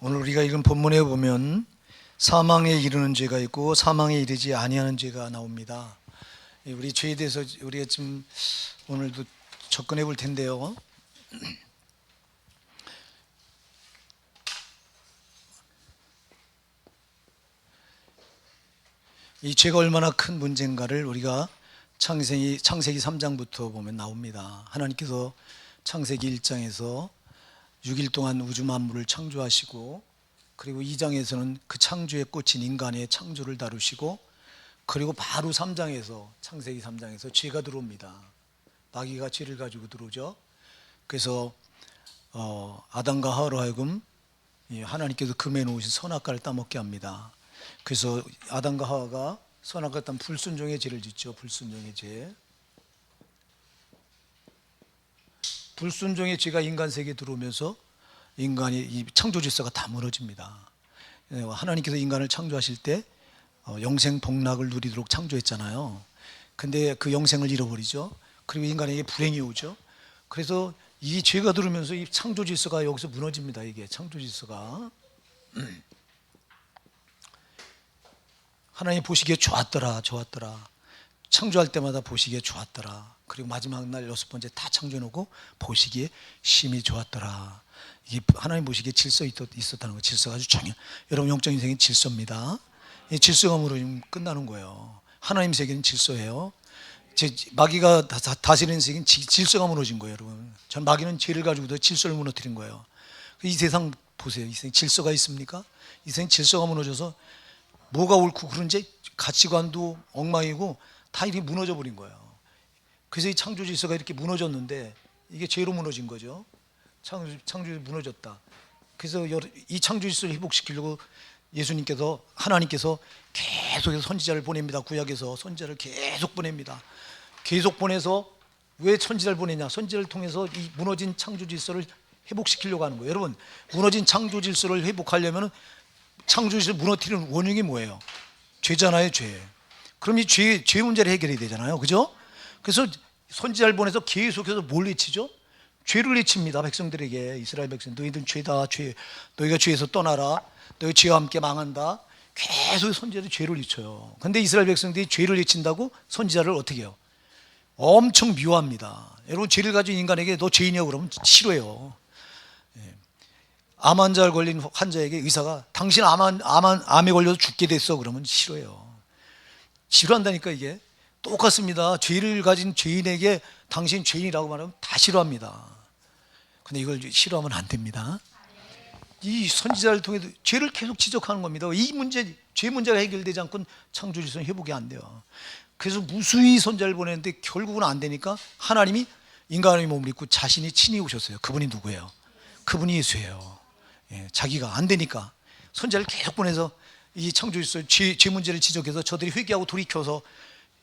오늘 우리가 읽은 본문에 보면 사망에 이르는 죄가 있고 사망에 이르지 아니하는 죄가 나옵니다. 우리 죄에 대해서 우리가 좀 오늘도 접근해 볼 텐데요. 이 죄가 얼마나 큰 문제인가를 우리가 창세기 3장부터 보면 나옵니다. 하나님께서 창세기 1장에서 6일 동안 우주 만물을 창조하시고, 그리고 2장에서는 그 창조의 꽃인 인간의 창조를 다루시고, 그리고 바로 3장에서 창세기 3장에서 죄가 들어옵니다. 마귀가 죄를 가지고 들어오죠. 그래서 아담과 하와로 하여금 하나님께서 금해 놓으신 선악과를 따먹게 합니다. 그래서 아담과 하와가 선악과를 따면 불순종의 죄를 짓죠. 불순종의 죄. 불순종의 죄가 인간 세계에 들어오면서 인간이 이 창조 질서가 다 무너집니다. 하나님께서 인간을 창조하실 때 영생 복락을 누리도록 창조했잖아요. 근데 그 영생을 잃어버리죠. 그리고 인간에게 불행이 오죠. 그래서 이 죄가 들어오면서 이 창조 질서가 여기서 무너집니다. 이게 창조 질서가. 하나님 보시기에 좋았더라. 창조할 때마다 보시기에 좋았더라. 그리고 마지막 날 6번째 다 창조해놓고 보시기에 심히 좋았더라. 이게 하나님 보시기에 질서 있었다는 거예요. 질서가 아주 정해. 여러분 영적 인생은 질서입니다. 이 질서가 무너지면 끝나는 거예요. 하나님 세계는 질서예요. 마귀가 다스리는 세계는 질서가 무너진 거예요. 여러분, 전 마귀는 죄를 가지고도 질서를 무너뜨린 거예요. 이 세상 보세요. 이 세상 질서가 있습니까? 이 세상 질서가 무너져서 뭐가 옳고 그른지 가치관도 엉망이고 다 이렇게 무너져 버린 거예요. 그래서 이 창조 질서가 이렇게 무너졌는데 이게 죄로 무너진 거죠. 창조가 무너졌다. 그래서 이 창조 질서를 회복시키려고 하나님께서 계속해서 선지자를 보냅니다. 구약에서 선지자를 계속 보냅니다. 계속 보내서 왜 선지자를 보내냐? 선지자를 통해서 이 무너진 창조 질서를 회복시키려고 하는 거예요. 여러분, 무너진 창조 질서를 회복하려면 창조 질서를 무너뜨리는 원흉이 뭐예요? 죄잖아요, 죄. 그럼 이 죄 문제를 해결해야 되잖아요, 그죠? 그래서 선지자를 보내서 계속해서 뭘 외치죠? 죄를 외칩니다. 백성들에게. 이스라엘 백성, 너희들 죄다, 죄. 너희가 죄에서 떠나라. 너희 죄와 함께 망한다. 계속 선지자들이 죄를 외쳐요. 근데 이스라엘 백성들이 죄를 외친다고 선지자를 어떻게 해요? 엄청 미워합니다. 여러분, 죄를 가진 인간에게 너 죄인이야 그러면 싫어해요. 암 환자에 걸린 환자에게 의사가 당신 암에 걸려서 죽게 됐어 그러면 싫어해요. 싫어한다니까. 이게 똑같습니다. 죄를 가진 죄인에게 당신 죄인이라고 말하면 다 싫어합니다. 근데 이걸 싫어하면 안 됩니다. 이 선지자를 통해 죄를 계속 지적하는 겁니다. 이 문제, 죄 문제가 해결되지 않고는 창조 질서는 회복이 안 돼요. 그래서 무수히 선지자를 보냈는데 결국은 안 되니까 하나님이 인간의 몸을 입고 자신이 친히 오셨어요. 그분이 누구예요? 그분이 예수예요. 자기가 안 되니까 선지자를 계속 보내서 이 창조 질서, 죄 문제를 지적해서 저들이 회개하고 돌이켜서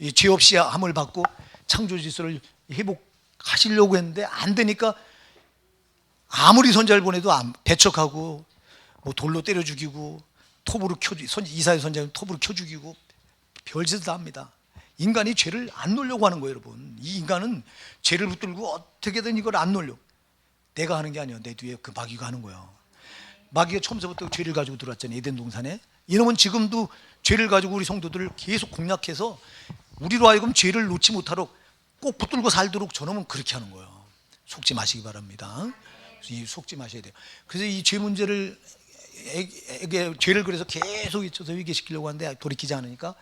이 죄 없이 함을 받고 창조 질서를 회복하시려고 했는데 안 되니까 아무리 선지자를 보내도 배척하고 뭐 돌로 때려 죽이고 톱으로 이사야 선지자는 톱으로 켜 죽이고 별짓을 다 합니다. 인간이 죄를 안 놓으려고 하는 거예요. 여러분, 이 인간은 죄를 붙들고 어떻게든 이걸 안 놓으려고. 내가 하는 게 아니에요. 내 뒤에 그 마귀가 하는 거예요. 마귀가 처음부터 죄를 가지고 들어왔잖아요. 에덴 동산에. 이놈은 지금도 죄를 가지고 우리 성도들을 계속 공략해서 우리로 하여금 죄를 놓지 못하도록 꼭 붙들고 살도록 저놈은 그렇게 하는 거예요. 속지 마시기 바랍니다. 속지 마셔야 돼요. 그래서 이 죄 문제를 죄를 그래서 계속 잊혀서 회개시키려고 하는데 돌이키지 않으니까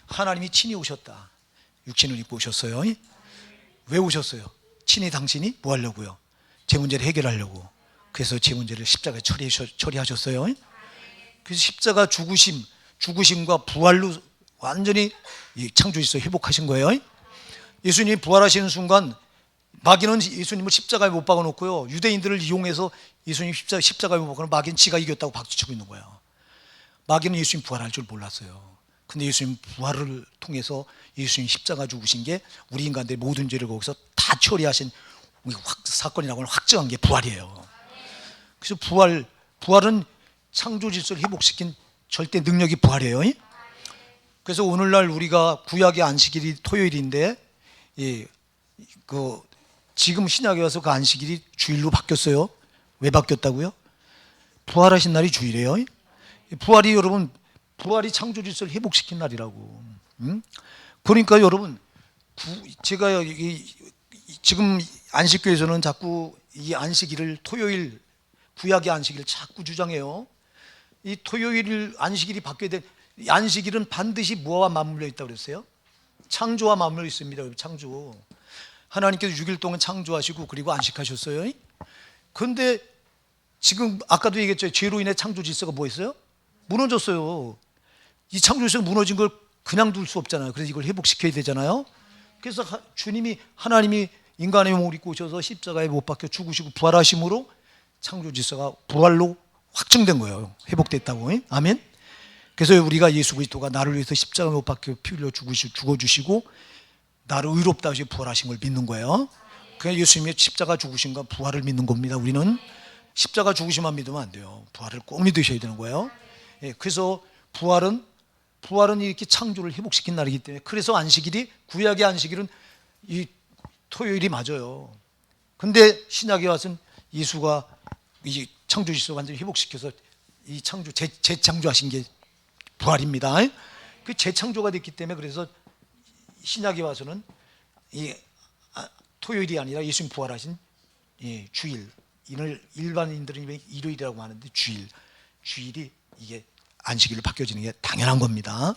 하나님이 친히 오셨다. 육신을 입고 오셨어요. 왜 오셨어요? 친히 당신이 뭐 하려고요? 죄 문제를 해결하려고. 그래서 죄 문제를 십자가에 처리하셨어요. 그래서 십자가 죽으심과 부활로 완전히 창조 질서 회복하신 거예요. 예수님이 부활하시는 순간 마귀는 예수님을 십자가에 못 박아놓고요, 유대인들을 이용해서 예수님 십자가에 못 박아놓고 마귀는 지가 이겼다고 박수치고 있는 거예요. 마귀는 예수님 부활할 줄 몰랐어요. 근데 예수님 부활을 통해서 예수님 십자가 죽으신 게 우리 인간들의 모든 죄를 거기서 다 처리하신 사건이라고 확정한 게 부활이에요. 그래서 부활은 창조 질서를 회복시킨 절대 능력이 부활이에요. 그래서 오늘날 우리가 구약의 안식일이 토요일인데, 지금 신약에 와서 그 안식일이 주일로 바뀌었어요. 왜 바뀌었다고요? 부활하신 날이 주일이에요. 부활이 여러분, 부활이 창조 질서를 회복시킨 날이라고. 그러니까 여러분, 제가 지금 안식교에서는 자꾸 이 안식일을 토요일, 구약의 안식일을 자꾸 주장해요. 이 토요일 안식일이 바뀌어야 돼. 안식일은 반드시 뭐와 맞물려 있다고 그랬어요? 창조와 맞물려 있습니다. 창조. 하나님께서 6일 동안 창조하시고 그리고 안식하셨어요. 그런데 지금 아까도 얘기했죠. 죄로 인해 창조 질서가 뭐 했어요? 무너졌어요. 이 창조 질서가 무너진 걸 그냥 둘 수 없잖아요. 그래서 이걸 회복시켜야 되잖아요. 그래서 주님이, 하나님이 인간의 몸을 입고 오셔서 십자가에 못 박혀 죽으시고 부활하심으로 창조 질서가 부활로 확증된 거예요. 회복됐다고. 아멘. 그래서 우리가 예수 그리스도가 나를 위해서 십자가에 못 박혀 피 흘려 죽어주시고 나를 의롭다 하시고 부활하신 걸 믿는 거예요. 그냥 예수님의 십자가 죽으심과 부활을 믿는 겁니다. 우리는 십자가 죽으심만 믿으면 안 돼요. 부활을 꼭 믿으셔야 되는 거예요. 그래서 부활은 이렇게 창조를 회복시킨 날이기 때문에, 그래서 안식일이, 구약의 안식일은 이 토요일이 맞아요. 근데 신약에 와서는 예수가 이 창조 질서 완전히 회복시켜서 이 창조, 재창조하신 게 부활입니다. 그 재창조가 됐기 때문에, 그래서 신약에 와서는 이 토요일이 아니라 예수님 부활하신 주일, 이를 일반인들은 일요일이라고 하는데 주일이 이게 안식일로 바뀌어지는 게 당연한 겁니다.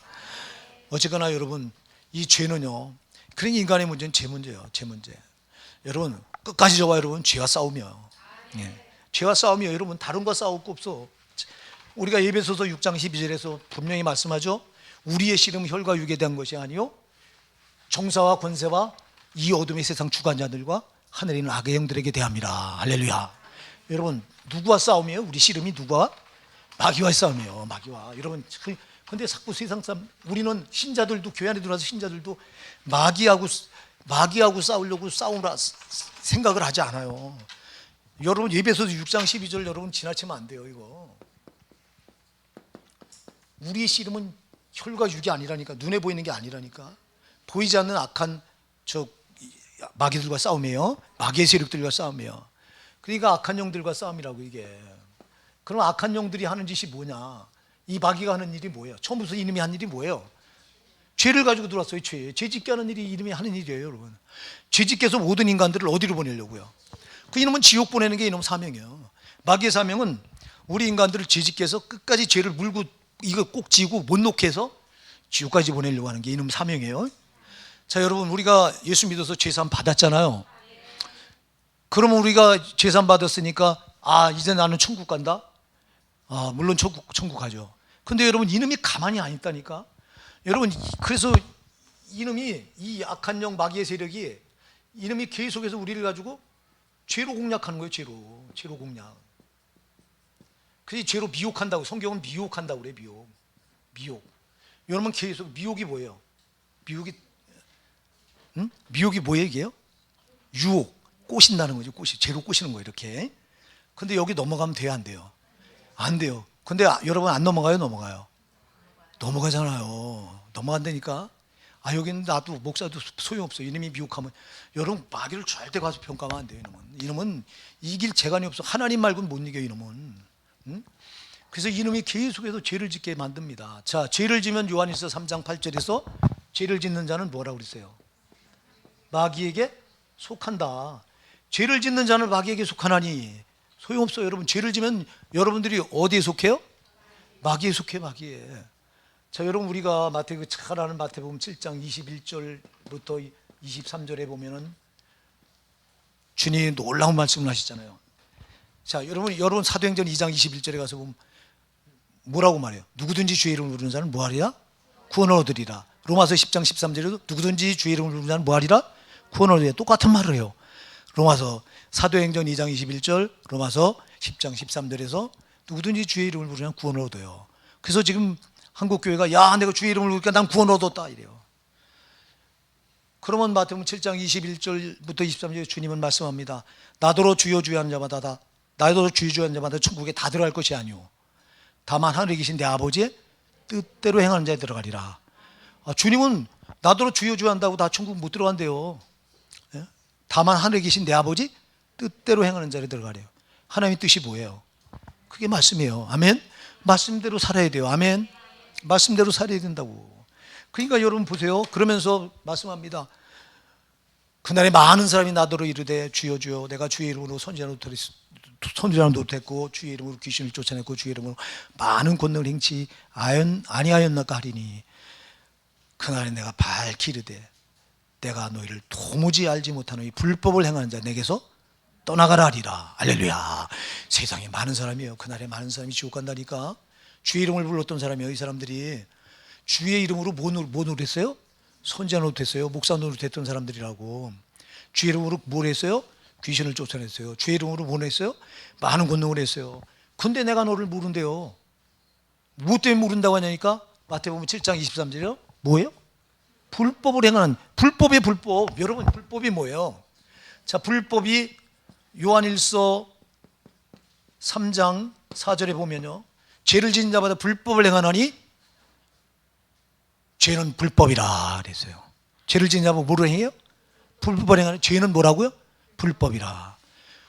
어쨌거나 여러분, 이 죄는요, 그런 인간의 문제는 제 문제예요. 제 문제. 여러분 끝까지 저와 여러분 죄와 싸우며, 죄와 싸우며 여러분 다른 거 싸울 거 없어. 우리가 에베소서 6장 12절에서 분명히 말씀하죠. 우리의 씨름은 혈과 육에 대한 것이 아니요 정사와 권세와 이 어둠의 세상 주관자들과 하늘에 있는 악의 영들에게 대함이라. 할렐루야. 여러분 누구와 싸움이에요? 우리 씨름이 누구와? 마귀와의 싸움이에요. 마귀와. 여러분 근데 자꾸 세상 사람, 우리는 신자들도, 교회 안에 들어와서 신자들도 마귀하고 싸우려고 싸우라 생각을 하지 않아요. 여러분 에베소서 6장 12절 여러분 지나치면 안 돼요. 이거 우리의 씨름은 혈과 육이 아니라니까. 눈에 보이는 게 아니라니까. 보이지 않는 악한 저 마귀들과 싸움이에요. 마귀의 세력들과 싸움이에요. 그러니까 악한 영들과 싸움이라고. 이게 그럼 악한 영들이 하는 짓이 뭐냐? 이 마귀가 하는 일이 뭐예요? 처음부터 이놈이 한 일이 뭐예요? 죄를 가지고 들어왔어요. 죄 짓게 하는 일이 이놈이 하는 일이에요. 여러분 죄 짓게 해서 모든 인간들을 어디로 보내려고요? 그 이놈은 지옥 보내는 게 이놈 사명이에요. 마귀의 사명은 우리 인간들을 죄 짓게 해서 끝까지 죄를 물고 이거 꼭 지고 못 놓게 해서 지옥까지 보내려고 하는 게 이놈 사명이에요. 자 여러분, 우리가 예수 믿어서 죄사함 받았잖아요. 그러면 우리가 죄사함 받았으니까 이제 나는 천국 간다? 물론 천국 가죠. 근데 여러분 이놈이 가만히 안 있다니까. 여러분 그래서 이놈이, 이 악한 영 마귀의 세력이, 이놈이 계속해서 우리를 가지고 죄로 공략하는 거예요. 죄로 공략. 그래서 죄로 미혹한다고, 성경은 미혹한다고 그래요. 미혹. 여러분 계속 미혹이 뭐예요? 미혹이 뭐예요 이게요? 유혹, 꼬신다는 거죠. 죄로 꼬시는 거예요. 이렇게. 근데 여기 넘어가면 돼요, 안 돼요? 안 돼요. 근데 여러분 안 넘어가요? 넘어가잖아요. 넘어간다니까. 여기는 나도 목사도 소용없어. 이놈이 미혹하면. 여러분 마귀를 절대 가서 평가하면 안 돼요. 이놈은 이길 재간이 없어. 하나님 말고는 못 이겨요. 이놈은. 그래서 이놈이 계속해서 죄를 짓게 만듭니다. 자, 죄를 지면 요한일서 3장 8절에서 죄를 짓는 자는 뭐라고 그랬어요? 마귀에게 속한다. 죄를 짓는 자는 마귀에게 속하나니. 소용없어요. 여러분 죄를 지면 여러분들이 어디에 속해요? 마귀에 속해. 마귀에. 자 여러분, 우리가 잘 아는 마태복음 7장 21절부터 23절에 보면은 주님이 놀라운 말씀을 하시잖아요. 자 여러분 사도행전 2장 21절에 가서 보면 뭐라고 말해요? 누구든지 주의 이름을 부르는 자는 뭐하리라? 구원을 얻으리라. 로마서 10장 13절에도 누구든지 주의 이름을 부르는 자는 뭐하리라? 구원을 얻으리라. 똑같은 말을 해요. 로마서 사도행전 2장 21절, 로마서 10장 13절에서 누구든지 주의 이름을 부르면 구원을 얻어요. 그래서 지금 한국교회가 내가 주의 이름을 부르니까 난 구원을 얻었다 이래요. 그러면 마태복음 7장 21절부터 23절에 주님은 말씀합니다. 나더러 주여 주여 하는 자마다 천국에 다 들어갈 것이 아니오. 다만 하늘에 계신 내 아버지의 뜻대로 행하는 자에 들어가리라. 주님은 나더러 주여 주여 한다고 다 천국 못 들어간대요. 다만 하늘에 계신 내 아버지 뜻대로 행하는 자를 들어가래요. 하나님의 뜻이 뭐예요? 그게 말씀이에요. 아멘. 말씀대로 살아야 돼요. 아멘. 말씀대로 살아야 된다고. 그러니까 여러분 보세요. 그러면서 말씀합니다. 그날에 많은 사람이 나더러 이르되 주여 주여 내가 주의 이름으로 선지자는 못했고 주의 이름으로 귀신을 쫓아냈고 주의 이름으로 많은 권능을 행치 아니하였나까 하리니 그날에 내가 밝히 이르되 내가 너희를 도무지 알지 못하는 이 불법을 행하는 자 내게서 떠나가라 하리라. 할렐루야. 세상에 많은 사람이에요. 그날에 많은 사람이 지옥 간다니까. 주의 이름을 불렀던 사람이에요. 이 사람들이 주의 이름으로 뭐 노릇했어요? 선지자 노릇했어요. 목사 노릇했던 사람들이라고. 주의 이름으로 뭘 했어요? 귀신을 쫓아냈어요. 주의 이름으로 뭘 했어요? 많은 권능을 했어요. 근데 내가 너를 모른대요. 무엇 때문에 모른다고 하냐니까 마태복음 7장 23절이요. 뭐예요? 불법을 행하는, 불법의 불법. 여러분 불법이 뭐예요? 자, 불법이 요한일서 3장 4절에 보면요, 죄를 지은 자마다 불법을 행하나니 죄는 불법이라 그랬어요. 죄를 지은 자마다 뭐를 행해요? 불법을 행하는. 죄는 뭐라고요? 불법이라.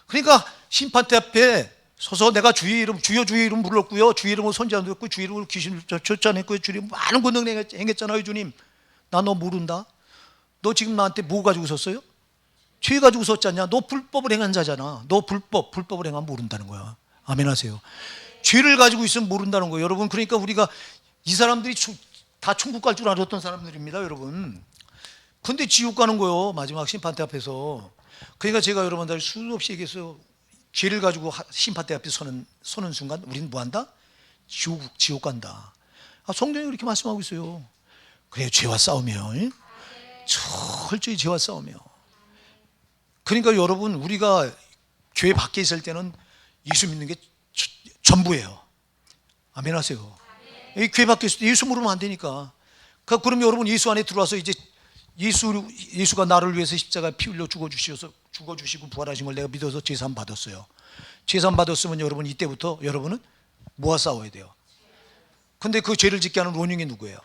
그러니까 심판대 앞에 서서 내가 주의 이름, 주여 주의 이름 불렀고요, 주의 이름으로 선지자도 했고 주의 이름으로 귀신을 쫓아냈고요, 주의 이름으로 많은 권능 행했잖아요. 주님, 나 너 모른다. 너 지금 나한테 뭐 가지고 섰어요? 죄 가지고 섰지 않냐? 너 불법을 행한 자잖아. 너 불법을 행하면 모른다는 거야. 아멘 하세요. 죄를 가지고 있으면 모른다는 거예요, 여러분. 그러니까 우리가 이 사람들이 다 천국 갈 줄 알았던 사람들입니다, 여러분. 근데 지옥 가는 거예요, 마지막 심판대 앞에서. 그러니까 제가 여러분들 수도 없이 얘기해서 죄를 가지고 심판대 앞에 서는 순간 우리는 뭐 한다? 지옥 간다. 성경이 그렇게 말씀하고 있어요. 그래요, 죄와 싸우며, 철저히 죄와 싸우며. 그러니까 여러분, 우리가 교회 밖에 있을 때는 예수 믿는 게 전부예요. 아멘 하세요. 교회 밖에 있을 때 예수 모르면 안 되니까. 그럼 여러분 예수 안에 들어와서 이제 예수가 나를 위해서 십자가에 피 흘려 죽어주시고 부활하신 걸 내가 믿어서 제산 받았어요. 제산 받았으면 여러분 이때부터 여러분은 뭐와 싸워야 돼요? 근데 그 죄를 짓게 하는 원흉이 누구예요?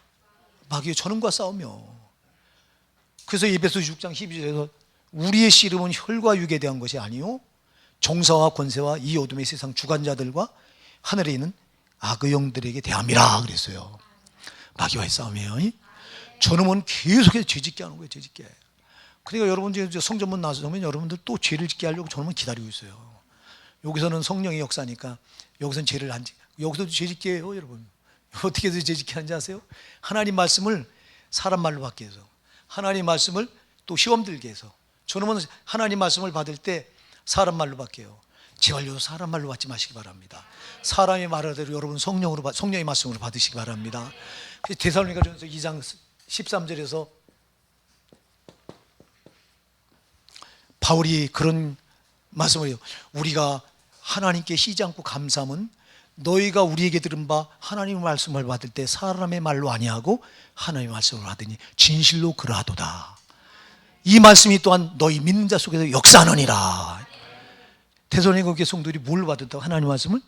마귀의 저놈과 싸우며. 그래서 에베소서 6장 12절에서 우리의 씨름은 혈과 육에 대한 것이 아니요 정사와 권세와 이 어둠의 세상 주관자들과 하늘에 있는 악의 영들에게 대함이라 그랬어요. 마귀와의 싸움이에요. 저놈은 계속해서 죄짓게 하는 거예요. 죄짓게. 그러니까 여러분 이제 성전문 나서면 여러분들 또 죄를 짓게 하려고 저놈은 기다리고 있어요. 여기서는 성령의 역사니까 여기서는 죄를 안 여기서도 죄짓게 해요, 여러분. 어떻게 해서 죄짓게 하는지 아세요? 하나님 말씀을 사람 말로 받게 해서, 하나님 말씀을 또 시험 들게 해서. 저놈은 하나님 말씀을 받을 때 사람 말로 받게 해요. 제발요, 사람 말로 받지 마시기 바랍니다. 사람의 말대로 여러분 성령의 말씀으로 받으시기 바랍니다. 데살로니가전서 2장 13절에서 바울이 그런 말씀을 해요. 우리가 하나님께 쉬지 않고 감사함은 너희가 우리에게 들은 바 하나님의 말씀을 받을 때 사람의 말로 아니하고 하나님의 말씀을 받으니 진실로 그러하도다. 이 말씀이 또한 너희 믿는 자 속에서 역사하느니라. 데살로니가 교회 성도들이 뭘 받았다고? 하나님 말씀을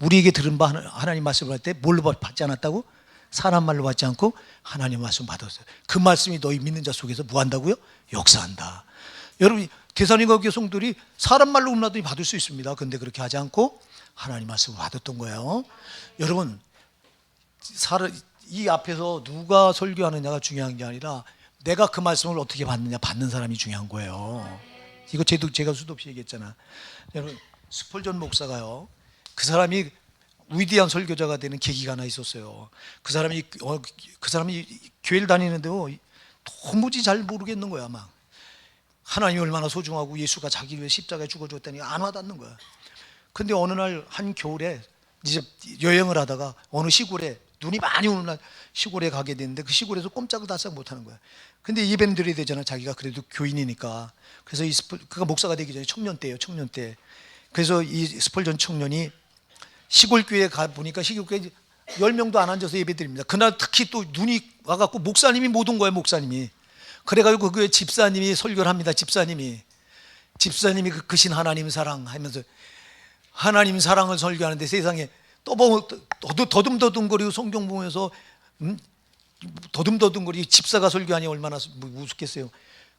우리에게 들은 바 하나님 말씀을 받을 때 뭘로 받지 않았다고? 사람 말로 받지 않고 하나님 말씀 받았어요. 그 말씀이 너희 믿는 자 속에서 뭐 한다고요? 역사한다. 여러분 데살로니가 교회 성도들이 사람 말로 음라더니 받을 수 있습니다. 그런데 그렇게 하지 않고 하나님 말씀을 받았던 거예요. 여러분 이 앞에서 누가 설교하느냐가 중요한 게 아니라 내가 그 말씀을 어떻게 받느냐, 받는 사람이 중요한 거예요. 이거 제가 수도 없이 얘기했잖아. 여러분 스펄전 목사가요, 그 사람이 위대한 설교자가 되는 계기가 하나 있었어요. 그 사람이 교회를 다니는데요, 도무지 잘 모르겠는 거야. 막 하나님이 얼마나 소중하고 예수가 자기를 위해 십자가에 죽어줬다니 안 와닿는 거야. 근데 어느 날 한 겨울에 이제 여행을 하다가 어느 시골에 눈이 많이 오는 날 시골에 가게 됐는데 그 시골에서 꼼짝달싹 못하는 거야. 근데 예배는 드려야 되잖아, 자기가 그래도 교인이니까. 그래서 그가 목사가 되기 전에 청년 때예요, 청년 때. 그래서 이 스펄전 청년이 시골 교회에 가 보니까 시골 교회 10명도 안 앉아서 예배 드립니다. 그날 특히 또 눈이 와갖고 목사님이 못 온 거예요, 목사님이. 그래가지고 그 집사님이 설교를 합니다. 집사님이 그 크신 하나님 사랑 하면서 하나님 사랑을 설교하는데 세상에 더듬더듬거리고 성경 보면서 더듬더듬거리고 집사가 설교하니 얼마나 우습겠어요.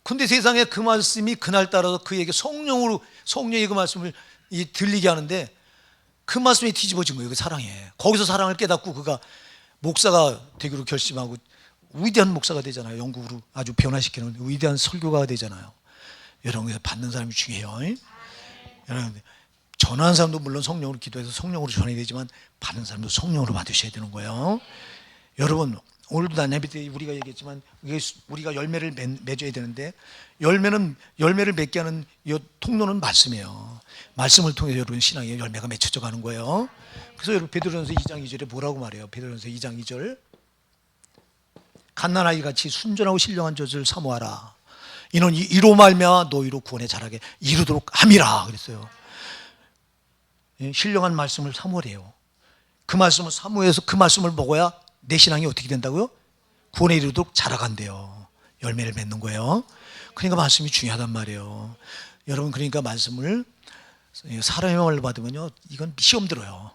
근데 세상에 그 말씀이 그날따라 그에게 성령이 그 말씀을 들리게 하는데 그 말씀이 뒤집어진 거예요. 그 사랑에. 거기서 사랑을 깨닫고 그가 목사가 되기로 결심하고 위대한 목사가 되잖아요. 영국으로 아주 변화시키는 위대한 설교가가 되잖아요. 여러분, 받는 사람이 중요해요. 여러분, 전하는 사람도 물론 성령으로 기도해서 성령으로 전해야 되지만 받는 사람도 성령으로 받으셔야 되는 거예요. 여러분, 오늘도 나네비 때 우리가 얘기했지만 우리가 열매를 맺어야 되는데 열매를 맺게 하는 이 통로는 말씀이에요. 말씀을 통해서 여러분 신앙의 열매가 맺혀져 가는 거예요. 그래서 여러분 베드로전서 2장 2절에 뭐라고 말해요? 베드로전서 2장 2절, 갓난아이 같이 순전하고 신령한 젖을 사모하라. 이는 이로 말미암아 너희로 구원에 자라게 이르도록 함이라 그랬어요. 신령한 말씀을 사모하래요. 그 말씀을 사모해서 그 말씀을 먹어야 내 신앙이 어떻게 된다고요? 구원에 이르도록 자라간대요. 열매를 맺는 거예요. 그러니까 말씀이 중요하단 말이에요. 여러분, 그러니까 말씀을 사람의 말로 받으면요, 이건 시험 들어요.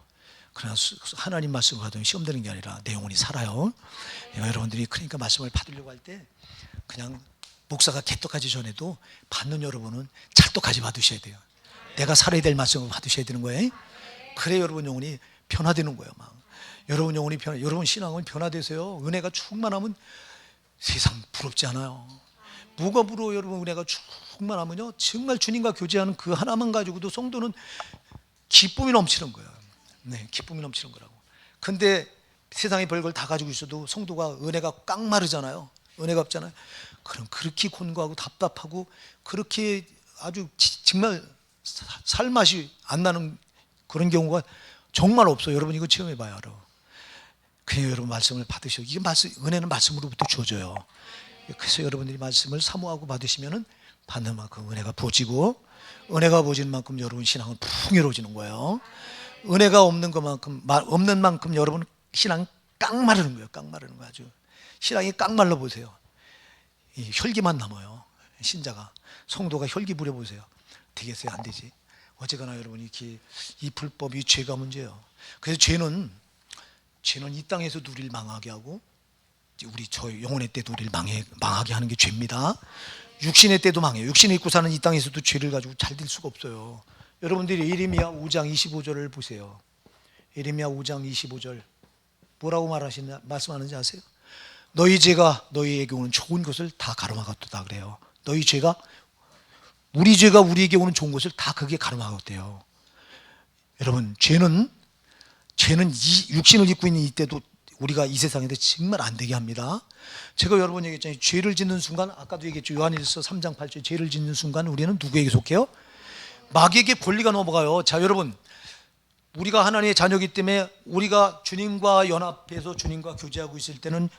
그러나 하나님 말씀을 받으면 시험 드는 게 아니라 내 영혼이 살아요. 여러분들이 그러니까 말씀을 받으려고 할 때 그냥 목사가 개떡하기 전에도 받는 여러분은 찰떡까지 받으셔야 돼요. 내가 살아야 될 말씀을 받으셔야 되는 거예요. 그래 여러분 영혼이 변화되는 거예요. 막 여러분 영혼이 여러분 신앙은 변화되세요. 은혜가 충만하면 세상 부럽지 않아요. 뭐가 부러워? 여러분, 은혜가 충만하면요, 정말 주님과 교제하는 그 하나만 가지고도 성도는 기쁨이 넘치는 거예요. 네, 기쁨이 넘치는 거라고. 근데 세상의 별걸 다 가지고 있어도 성도가 은혜가 깡마르잖아요. 은혜가 없잖아요. 그럼 그렇게 곤고하고 답답하고 그렇게 아주 정말 살맛이 안 나는 그런 경우가 정말 없어요. 여러분 이거 체험해봐요. 여러분. 그냥 여러분 말씀을 받으셔. 이게 말씀, 은혜는 말씀으로부터 주어져요. 그래서 여러분들이 말씀을 사모하고 받으시면은 받는 만큼 은혜가 부어지고, 은혜가 부어지는 만큼 여러분 신앙은 풍요로워지는 거예요. 은혜가 없는 것만큼 없는 만큼 여러분 신앙 깡마르는 거예요. 깡마르는 거 아주. 신앙이 깡말라 보세요. 이 혈기만 남아요. 신자가 성도가 혈기 부려 보세요. 되겠어요? 안 되지. 어쨌거나 여러분 이렇게 이 불법, 이 죄가 문제예요. 그래서 죄는 이 땅에서도 우리를 망하게 하고 우리 저 영혼의 때도 우리를 망하게 하는 게 죄입니다. 육신의 때도 망해요. 육신에 있고 사는 이 땅에서도 죄를 가지고 잘 될 수가 없어요. 여러분들이 예레미야 5장 25절을 보세요. 예레미야 5장 25절 뭐라고 말씀하는지 아세요? 너희 죄가 너희에게 오는 좋은 것을 다 가로막았다 그래요. 너희 죄가 우리에게 오는 좋은 것을 다 그게 가로막았대요. 여러분 죄는 이 육신을 입고 있는 이때도 우리가 이 세상에 정말 안 되게 합니다. 제가 여러 번 얘기했잖아요. 죄를 짓는 순간, 아까도 얘기했죠. 요한일서 3장 8절, 죄를 짓는 순간 우리는 누구에게 속해요? 마귀에게 권리가 넘어가요. 자, 여러분, 우리가 하나님의 자녀이기 때문에 우리가 주님과 연합해서 주님과 교제하고 있을 때는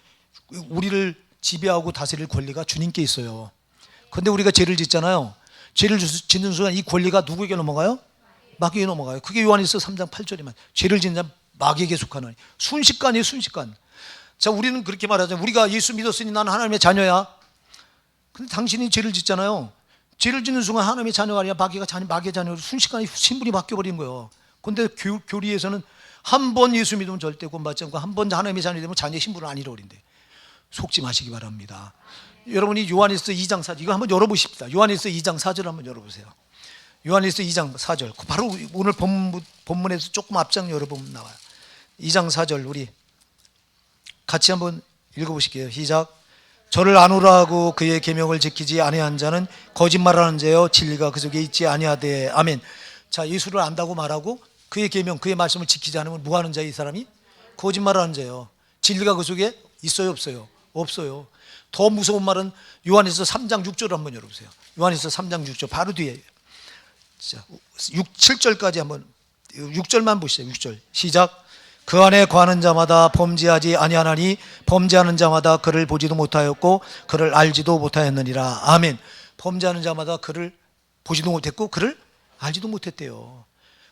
우리를 지배하고 다스릴 권리가 주님께 있어요. 그런데 우리가 죄를 짓잖아요. 죄를 짓는 순간 이 권리가 누구에게 넘어가요? 마귀에게 넘어가요. 그게 요한일서 3장 8절이면 죄를 짓는 자 마귀에게 속하는, 순식간이에요. 순식간. 자, 우리는 그렇게 말하잖아요. 우리가 예수 믿었으니 나는 하나님의 자녀야. 근데 당신이 죄를 짓잖아요. 죄를 짓는 순간 하나님의 자녀가 아니라 마귀의 자녀로 순식간에 신분이 바뀌어버린 거예요. 그런데 교리에서는 한 번 예수 믿으면 절대 구원받지 않고 한 번 하나님의 자녀 되면 자녀의 신분을 안 잃어버린대. 속지 마시기 바랍니다. 여러분이 요한일서 2장 4절 이거 한번 열어보십시다. 요한일서 2장 4절 한번 열어보세요. 요한일서 2장 4절 바로 오늘 본문에서 조금 앞장 열어보면 나와요. 2장 4절 우리 같이 한번 읽어보실게요. 시작. 저를 아노라 하고 그의 계명을 지키지 아니한 자는 거짓말하는 자요 진리가 그 속에 있지 아니하되. 아멘. 자, 예수를 안다고 말하고 그의 계명, 그의 말씀을 지키지 않으면 뭐 하는 자예요? 이 사람이? 거짓말하는 자예요. 진리가 그 속에 있어요? 없어요? 없어요. 더 무서운 말은 요한일서 3장 6절을 한번 열어보세요. 요한일서 3장 6절 바로 뒤에. 자, 7절까지 한번 6절만 보시죠. 6절 시작. 그 안에 거하는 자마다 범죄하지 아니하나니 범죄하는 자마다 그를 보지도 못하였고 그를 알지도 못하였느니라. 아멘. 범죄하는 자마다 그를 보지도 못했고 그를 알지도 못했대요.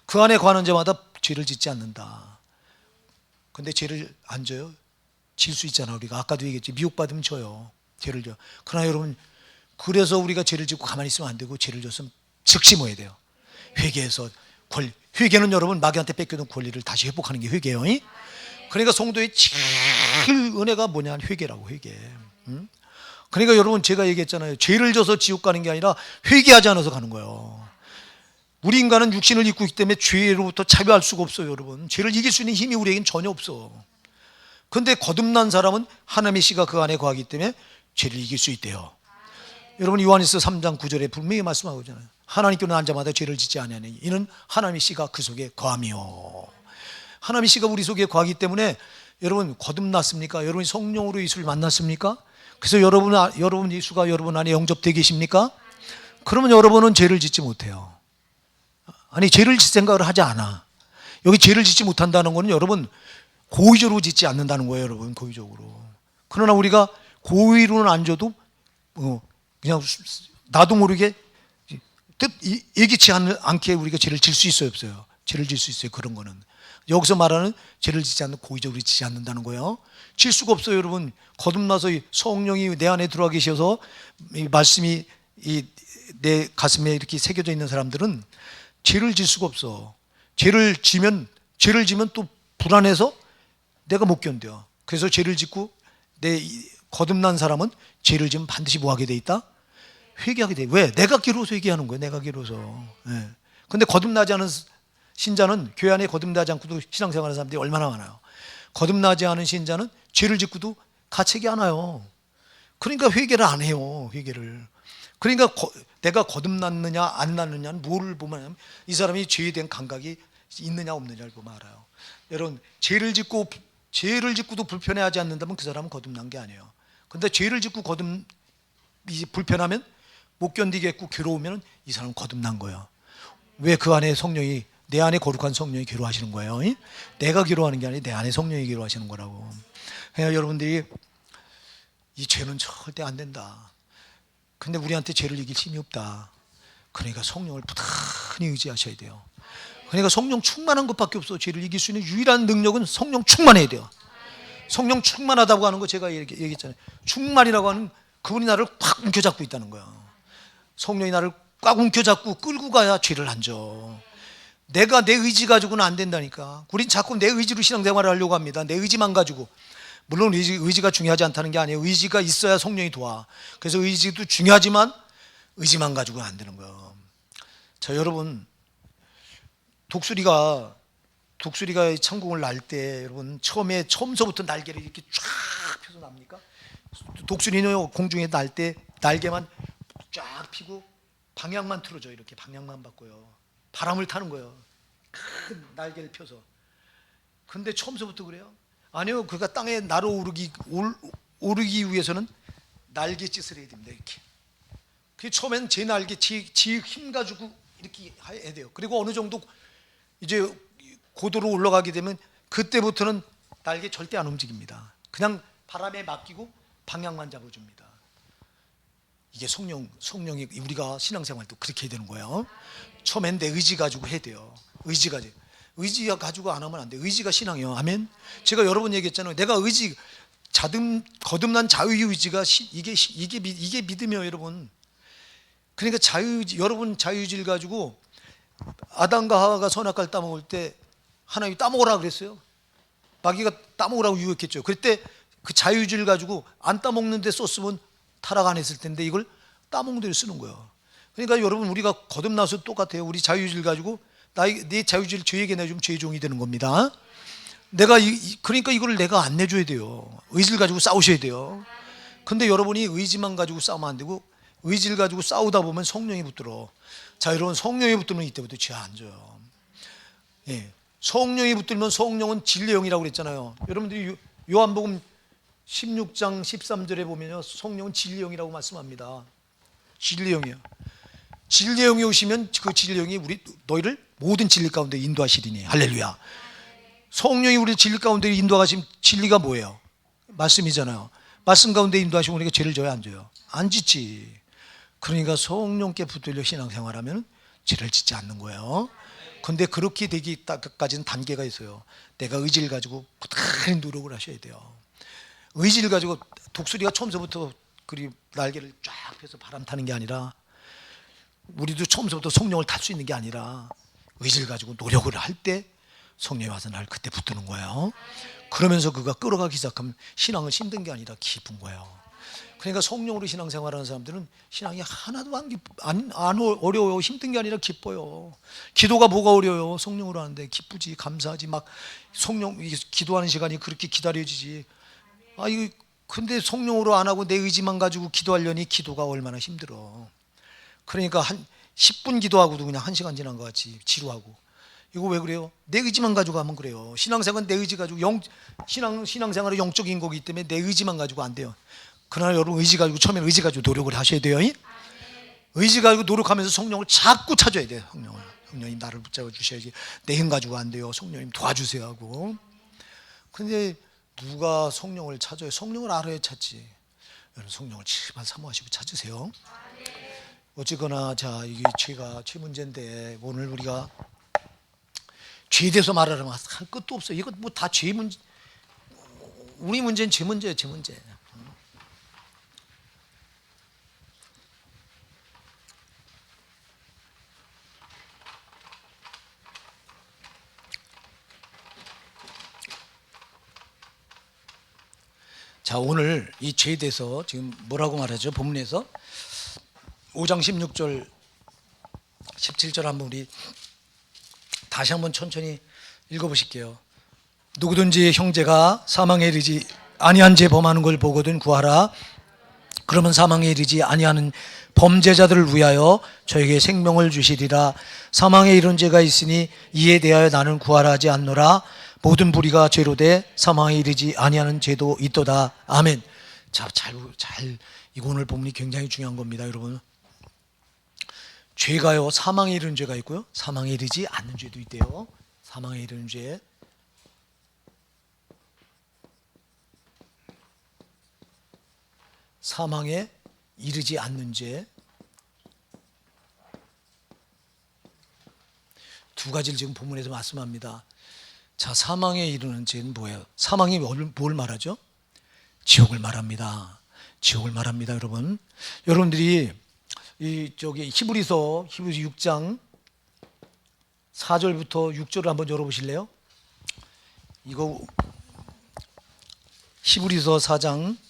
그 안에 거하는 자마다 죄를 짓지 않는다. 근데 죄를 안 져요? 질 수 있잖아. 우리가 아까도 얘기했지. 미혹받으면 져요. 죄를 져. 그러나 여러분, 그래서 우리가 죄를 짓고 가만히 있으면 안 되고 죄를 졌으면 즉시 모여야 돼요. 회개해서 회개는 여러분 마귀한테 뺏겨둔 권리를 다시 회복하는 게 회개예요. 그러니까 성도의 제일 은혜가 뭐냐? 회개라고. 회개. 그러니까 여러분 제가 얘기했잖아요. 죄를 져서 지옥 가는 게 아니라 회개하지 않아서 가는 거예요. 우리 인간은 육신을 입고 있기 때문에 죄로부터 자유할 수가 없어요. 여러분, 죄를 이길 수 있는 힘이 우리에겐 전혀 없어. 그런데 거듭난 사람은 하나님의 씨가 그 안에 거하기 때문에 죄를 이길 수 있대요. 여러분, 요한일서 3장 9절에 분명히 말씀하고 있잖아요. 하나님께로 난 자마다 죄를 짓지 아니하니 이는 하나님의 씨가 그 속에 거하며. 하나님의 씨가 우리 속에 거하기 때문에 여러분, 거듭났습니까? 여러분이 성령으로 예수를 만났습니까? 그래서 여러분 예수가 여러분 안에 영접되어 계십니까? 그러면 여러분은 죄를 짓지 못해요. 아니, 죄를 짓 생각을 하지 않아. 여기 죄를 짓지 못한다는 것은 여러분 고의적으로 짓지 않는다는 거예요. 여러분, 고의적으로. 그러나 우리가 고의로는 안 줘도 그냥 나도 모르게 예기치 않게 우리가 죄를 질 수 있어요, 없어요? 죄를 질 수 있어요. 그런 거는 여기서 말하는 죄를 짓지 않는, 고의적으로 짓지 않는다는 거예요. 질 수가 없어요. 여러분, 거듭나서 성령이 내 안에 들어와 계셔서 이 말씀이 내 가슴에 이렇게 새겨져 있는 사람들은 죄를 질 수가 없어. 죄를 지면 또 불안해서 내가 못 견뎌. 그래서 죄를 짓고 거듭난 사람은 죄를 지면 반드시 뭐 하게 돼 있다? 회개하게 돼. 왜? 내가 기로서 회개하는 거예요. 내가 기로서. 예. 근데 거듭나지 않은 신자는, 교회 안에 거듭나지 않고도 신앙생활하는 사람들이 얼마나 많아요. 거듭나지 않은 신자는 죄를 짓고도 가책이 안 와요. 그러니까 회개를 안 해요. 회개를. 그러니까 내가 거듭났느냐 안 났느냐는 뭐를 보면 이 사람이 죄에 대한 감각이 있느냐 없느냐를 보면 알아요. 여러분, 죄를 짓고도 불편해하지 않는다면 그 사람은 거듭난 게 아니에요. 근데 죄를 짓고 불편하면 못 견디겠고 괴로우면 이 사람은 거듭난 거예요. 왜? 그 안에 성령이, 내 안에 거룩한 성령이 괴로워하시는 거예요. 내가 괴로워하는 게 아니라 내 안에 성령이 괴로워하시는 거라고. 그러니까 여러분들이 이 죄는 절대 안 된다. 근데 우리한테 죄를 이길 힘이 없다. 그러니까 성령을 부단히 의지하셔야 돼요. 그러니까 성령 충만한 것밖에 없어. 죄를 이길 수 있는 유일한 능력은 성령 충만해야 돼요. 성령 충만하다고 하는 거 제가 얘기했잖아요. 충만이라고 하는, 그분이 나를 꽉 움켜잡고 있다는 거야. 성령이 나를 꽉 움켜잡고 끌고 가야 죄를 안 져. 내가 내 의지 가지고는 안 된다니까. 우린 자꾸 내 의지로 신앙생활을 하려고 합니다. 내 의지만 가지고. 물론 의지가 중요하지 않다는 게 아니에요. 의지가 있어야 성령이 도와. 그래서 의지도 중요하지만 의지만 가지고는 안 되는 거예요. 자, 여러분, 독수리가 천궁을 날 때 여러분 처음서부터 날개를 이렇게 쫙 펴서 납니까? 독수리는 공중에 날 때 날개만 쫙 펴고 방향만 틀어줘. 이렇게 방향만 바꿔요. 바람을 타는 거예요. 큰 날개를 펴서. 근데 처음서부터 그래요? 아니요. 그가 땅에 날아오르기 위해서는 날갯짓을 해야 됩니다. 이렇게. 그 처음엔 제 날개, 지 힘 가지고 이렇게 해야 돼요. 그리고 어느 정도 이제 고도로 올라가게 되면 그때부터는 날개 절대 안 움직입니다. 그냥 바람에 맡기고 방향만 잡아줍니다. 이게 성령이, 우리가 신앙생활도 그렇게 해야 되는 거예요. 처음엔 내 의지 가지고 해야 돼요. 의지가 가지고 안 하면 안 돼. 의지가 신앙이에요. 아멘. 제가 여러 번 얘기했잖아요. 내가 거듭난 자유의 의지가 이게 믿음이에요, 여러분. 그러니까 여러분 자유의지를 가지고 아담과 하와가 선악과를 따먹을 때 하나님이 따먹으라 그랬어요. 마귀가 따먹으라고 유혹했죠. 그때 그 자유의지를 가지고 안 따먹는 데 썼으면 타락 안 했을 텐데 이걸 따먹는 데 쓰는 거예요. 그러니까 여러분, 우리가 거듭나서 똑같아요. 우리 자유의지를 가지고 내 자유의지를 죄에게 내주면 죄의 종이 되는 겁니다. 그러니까 이걸 내가 안 내줘야 돼요. 의지를 가지고 싸우셔야 돼요. 근데 여러분이 의지만 가지고 싸우면 안 되고 의지를 가지고 싸우다 보면 성령이 붙들어. 자, 여러분, 성령이 붙들면 이때부터 죄 안 져요. 예. 성령이 붙들면, 성령은 진리의 영이라고 그랬잖아요. 여러분들이 요한복음 16장 13절에 보면요, 성령은 진리의 영이라고 말씀합니다. 진리의 영이에요. 진리의 영이 오시면 그 진리의 영이 너희를 모든 진리 가운데 인도하시리니. 할렐루야. 성령이 우리 진리 가운데 인도하시면, 진리가 뭐예요? 말씀이잖아요. 말씀 가운데 인도하시면 우리가 죄를 져요, 안 져요? 안 짓지. 그러니까 성령께 붙들려 신앙생활하면 죄를 짓지 않는 거예요. 근데 그렇게 되기까지는 단계가 있어요. 내가 의지를 가지고 부단히 노력을 하셔야 돼요. 의지를 가지고, 독수리가 처음서부터 그리 날개를 쫙 펴서 바람 타는 게 아니라, 우리도 처음서부터 성령을 탈 수 있는 게 아니라 의지를 가지고 노력을 할 때 성령이 와서 날 그때 붙드는 거예요. 그러면서 그가 끌어가기 시작하면 신앙은 힘든 게 아니라 기쁜 거예요. 그러니까 성령으로 신앙생활하는 사람들은 신앙이 하나도 안 어려워요. 힘든 게 아니라 기뻐요. 기도가 뭐가 어려워요? 성령으로 하는데 기쁘지, 감사하지. 막 성령 기도하는 시간이 그렇게 기다려지지. 아 이거 근데 성령으로 안 하고 내 의지만 가지고 기도하려니 기도가 얼마나 힘들어. 그러니까 한 10분 기도하고도 그냥 1시간 지난 것 같이 지루하고. 이거 왜 그래요? 내 의지만 가지고 하면 그래요. 신앙생활은 내 의지 가지고 신앙생활은 영적인 거기 때문에 내 의지만 가지고 안 돼요. 그러나 여러분 의지 가지고 처음에는 의지 가지고 노력을 하셔야 돼요. 의지 가지고 노력하면서 성령을 자꾸 찾아야 돼요. 성령님 나를 붙잡아 주셔야지. 내 힘 가지고 안 돼요. 성령님 도와주세요 하고. 근데 누가 성령을 찾아요? 성령을 알아야 찾지. 여러분 성령을 제발 사모하시고 찾으세요. 어쨌거나 자 이게 죄 문제인데 오늘 우리가 죄에 대해서 말하려면 할 것도 없어요. 이거 뭐 다 죄 문제. 우리 문제는 죄 문제예요. 죄 문제. 자 오늘 이 죄에 대해서 지금 뭐라고 말하죠? 본문에서 5장 16절 17절 한번 우리 다시 한번 천천히 읽어보실게요. 누구든지 형제가 사망에 이르지 아니한 죄 범하는 걸 보거든 구하라. 그러면 사망에 이르지 아니하는 범죄자들을 위하여 저에게 생명을 주시리라. 사망에 이른 죄가 있으니 이에 대하여 나는 구하라 하지 않노라. 모든 불의가 죄로 돼 사망에 이르지 아니하는 죄도 있도다. 아멘. 자, 이거 오늘 본문이 굉장히 중요한 겁니다, 여러분. 죄가요, 사망에 이르는 죄가 있고요, 사망에 이르지 않는 죄도 있대요. 사망에 이르는 죄. 사망에 이르지 않는 죄. 두 가지를 지금 본문에서 말씀합니다. 자, 사망에 이르는 죄는 뭐예요? 사망이 뭘 말하죠? 지옥을 말합니다. 지옥을 말합니다, 여러분. 여러분들이 히브리서 6장 4절부터 6절을 한번 열어보실래요? 이거 히브리서 6장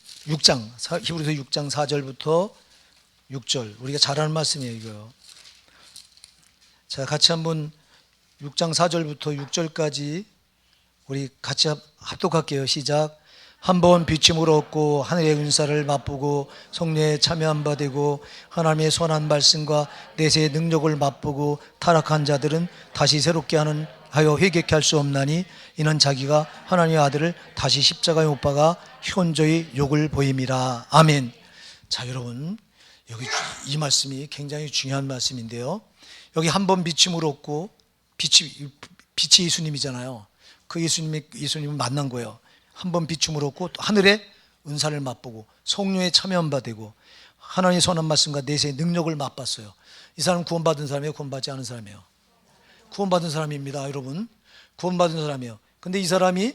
4절부터 6절 우리가 잘 아는 말씀이에요, 이거. 자, 같이 한번 6장 4절부터 6절까지 우리 같이 합독할게요. 시작. 한번 비침으로 얻고 하늘의 은사를 맛보고 성령에 참여한 바 되고 하나님의 선한 말씀과 내세의 능력을 맛보고 타락한 자들은 다시 새롭게 하여 회개케 할 수 없나니 이는 자기가 하나님의 아들을 다시 십자가에 못 박아 현저히 욕을 보임이라. 아멘. 자, 여러분 여기 이 말씀이 굉장히 중요한 말씀인데요. 여기 한번 비침으로 얻고 빛이 예수님이잖아요. 그 예수님을 만난 거예요. 한번 비춤을 얻고 하늘의 은사를 맛보고 성령에 참여한 바 되고 하나님의 선한 말씀과 내세의 능력을 맛봤어요. 이 사람은 구원받은 사람이에요? 구원받지 않은 사람이에요? 구원받은 사람입니다, 여러분. 구원받은 사람이에요. 근데 이 사람이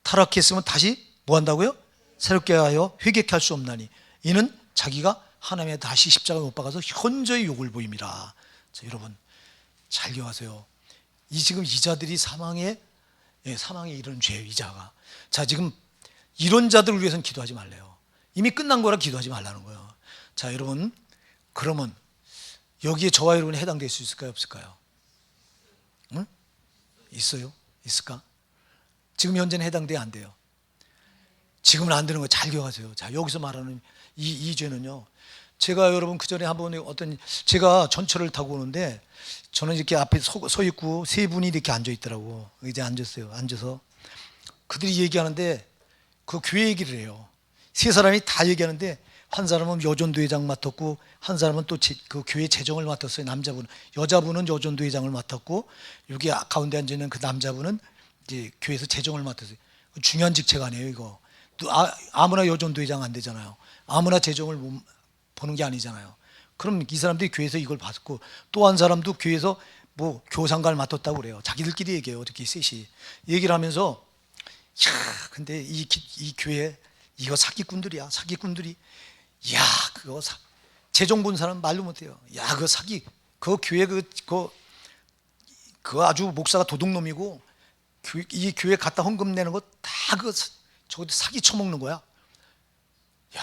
타락했으면 다시 뭐 한다고요? 새롭게 하여 회개케 할 수 없나니 이는 자기가 하나님의 다시 십자가에 못 박아서 현저히 욕을 보임이라. 자, 여러분 잘 기억하세요. 지금 이자들이 사망에 이르는 죄예요, 이자가. 자, 지금 이런 자들을 위해서는 기도하지 말래요. 이미 끝난 거라 기도하지 말라는 거예요. 자, 여러분 그러면 여기에 저와 여러분이 해당될 수 있을까요, 없을까요? 응? 있어요? 있을까? 지금 현재는 해당돼야 안 돼요. 지금은 안 되는 거 잘 기억하세요. 자, 여기서 말하는 이 죄는요, 제가 여러분 그 전에 한번 제가 전철을 타고 오는데 저는 이렇게 앞에 서 있고 세 분이 이렇게 앉아 있더라고. 의자에 앉았어요. 앉아서 그들이 얘기하는데 그 교회 얘기를 해요. 세 사람이 다 얘기하는데 한 사람은 여전도 회장 맡았고 한 사람은 또 그 교회 재정을 맡았어요. 남자분, 여자분은 여전도 회장을 맡았고 여기 가운데 앉아 있는 그 남자분은 이제 교회에서 재정을 맡았어요. 중요한 직책 아니에요, 이거. 또 아무나 여전도 회장 안 되잖아요. 아무나 재정을 보는 게 아니잖아요. 그럼 이 사람들이 교회에서 이걸 받고 또 한 사람도 교회에서 뭐 교상관을 맡았다고 그래요. 자기들끼리 얘기해요. 이렇게 셋이 얘기를 하면서 근데 이 교회 이거 사기꾼들이야. 사기꾼들이 그거 재정 본 사람 말도 못해요. 그거 사기, 그 교회 그거 아주 목사가 도둑놈이고 이 교회 갖다 헌금 내는 거 다 그 저것도 사기 쳐먹는 거야. 야,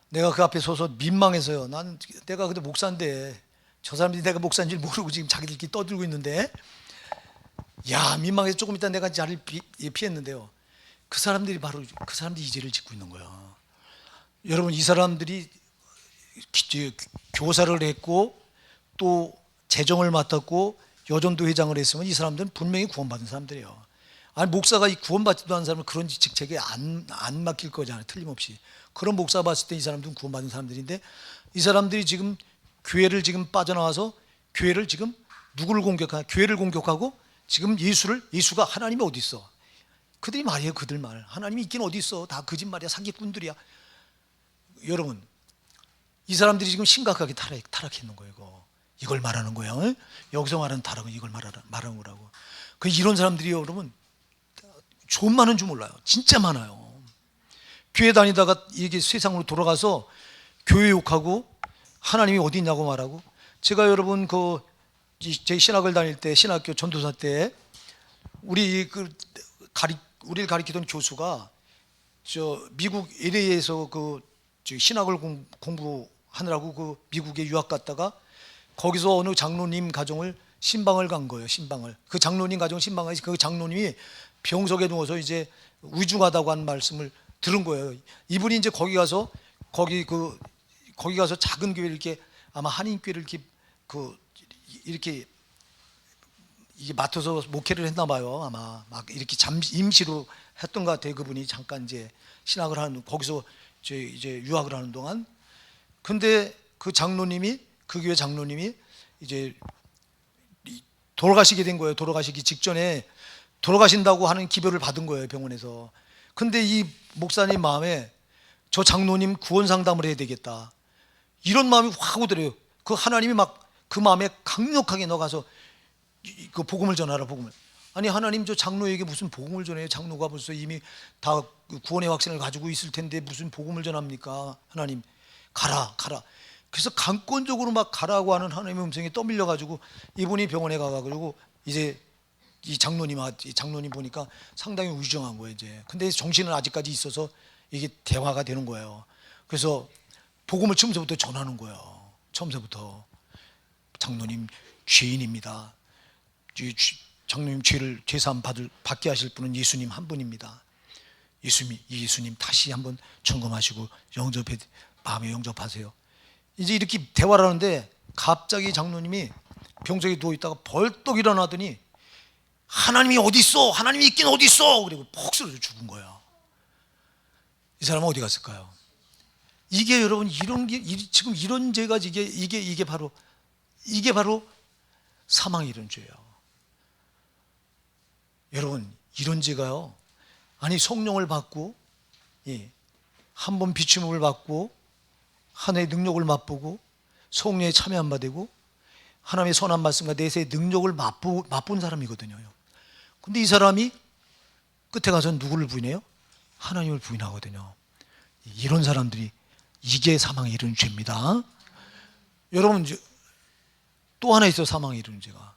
내가 그 앞에 서서 민망해서요. 난 내가 근데 목사인데 저 사람들이 내가 목사인 줄 모르고 지금 자기들끼리 떠들고 있는데, 야, 민망해서 조금 있다 내가 자리를 피했는데요. 그 사람들이 바로 그 사람들이 이 죄를 짓고 있는 거야. 여러분, 이 사람들이 교사를 했고 또 재정을 맡았고 여전도 회장을 했으면 이 사람들은 분명히 구원받은 사람들이에요. 아니, 목사가 이 구원받지도 않은 사람은 그런 직책에 안 맡길 거잖아요. 틀림없이. 그런 목사 봤을 때 이 사람들은 구원받은 사람들인데, 이 사람들이 지금 교회를 지금 빠져나와서 교회를 지금 누구를 공격하냐? 교회를 공격하고 지금 예수가 하나님이 어디 있어? 그들이 말이에요. 그들 말. 하나님이 있긴 어디 있어? 다 거짓말이야. 사기꾼들이야. 여러분, 이 사람들이 지금 심각하게 타락했는 거예요. 이걸 말하는 거예요. 여기서 말하는 타락은 이걸 말하는 거라고. 그 이런 사람들이 여러분 좀 많은 줄 몰라요. 진짜 많아요. 교회 다니다가 이게 세상으로 돌아가서 교회 욕하고 하나님이 어디 있냐고 말하고. 제가 여러분 제 신학을 다닐 때, 신학교 전도사 때 우리를 가리키던 교수가 저 미국 LA에서 신학을 공부하느라고 그 미국에 유학 갔다가 거기서 어느 장로님 가정을 신방을 간 거예요. 신방을. 그 장로님 가정 신방을, 그 장로님이 병석에 누워서 이제 위중하다고 한 말씀을 들은 거예요. 이분이 이제 거기 가서 작은 교회를 이렇게 아마 한인교회를 이렇게 이게 맡아서 목회를 했나 봐요. 아마 막 이렇게 임시로 했던 것 같아요. 그분이 잠깐 이제 신학을 하는, 거기서 이제 유학을 하는 동안. 근데 그 교회 장로님이 이제 돌아가시게 된 거예요. 돌아가시기 직전에 돌아가신다고 하는 기별을 받은 거예요, 병원에서. 근데 이 목사님 마음에 저 장로님 구원 상담을 해야 되겠다, 이런 마음이 확 오더래요. 그 하나님이 막 그 마음에 강력하게 너 가서 그 복음을 전하라, 복음을. 아니, 하나님, 저 장로에게 무슨 복음을 전해요? 장로가 벌써 이미 다 구원의 확신을 가지고 있을 텐데 무슨 복음을 전합니까? 하나님, 가라. 그래서 강권적으로 막 가라고 하는 하나님의 음성이 떠밀려 가지고 이분이 병원에 가가지고 이제 이 장로님 보니까 상당히 우정한 거예요, 이제. 근데 정신은 아직까지 있어서 이게 대화가 되는 거예요. 그래서 복음을 처음부터 전하는 거예요. 처음부터. 장로님 죄인입니다. 장로님 죄사함 받게 하실 분은 예수님 한 분입니다. 예수님 다시 한번 점검하시고 마음에 영접하세요. 이제 이렇게 대화를 하는데 갑자기 장로님이 병석에 누워있다가 벌떡 일어나더니 하나님이 어디 있어? 하나님이 있긴 어디 있어? 그리고 폭 쓰러져 죽은 거야. 이 사람은 어디 갔을까요? 이게 여러분, 지금 이런 죄가 이게 바로 사망이 이런 죄예요. 여러분, 이런 죄가요, 아니 성령을 받고 한 번 비춤을 받고 하나님의 능력을 맛보고 성령에 참여 안 받고 하나님의 선한 말씀과 내세의 능력을 맛본 사람이거든요. 근데 이 사람이 끝에 가서 누구를 부인해요? 하나님을 부인하거든요. 이런 사람들이, 이게 사망에 이르는 죄입니다. 여러분, 또 하나 있어요. 사망에 이르는 죄가.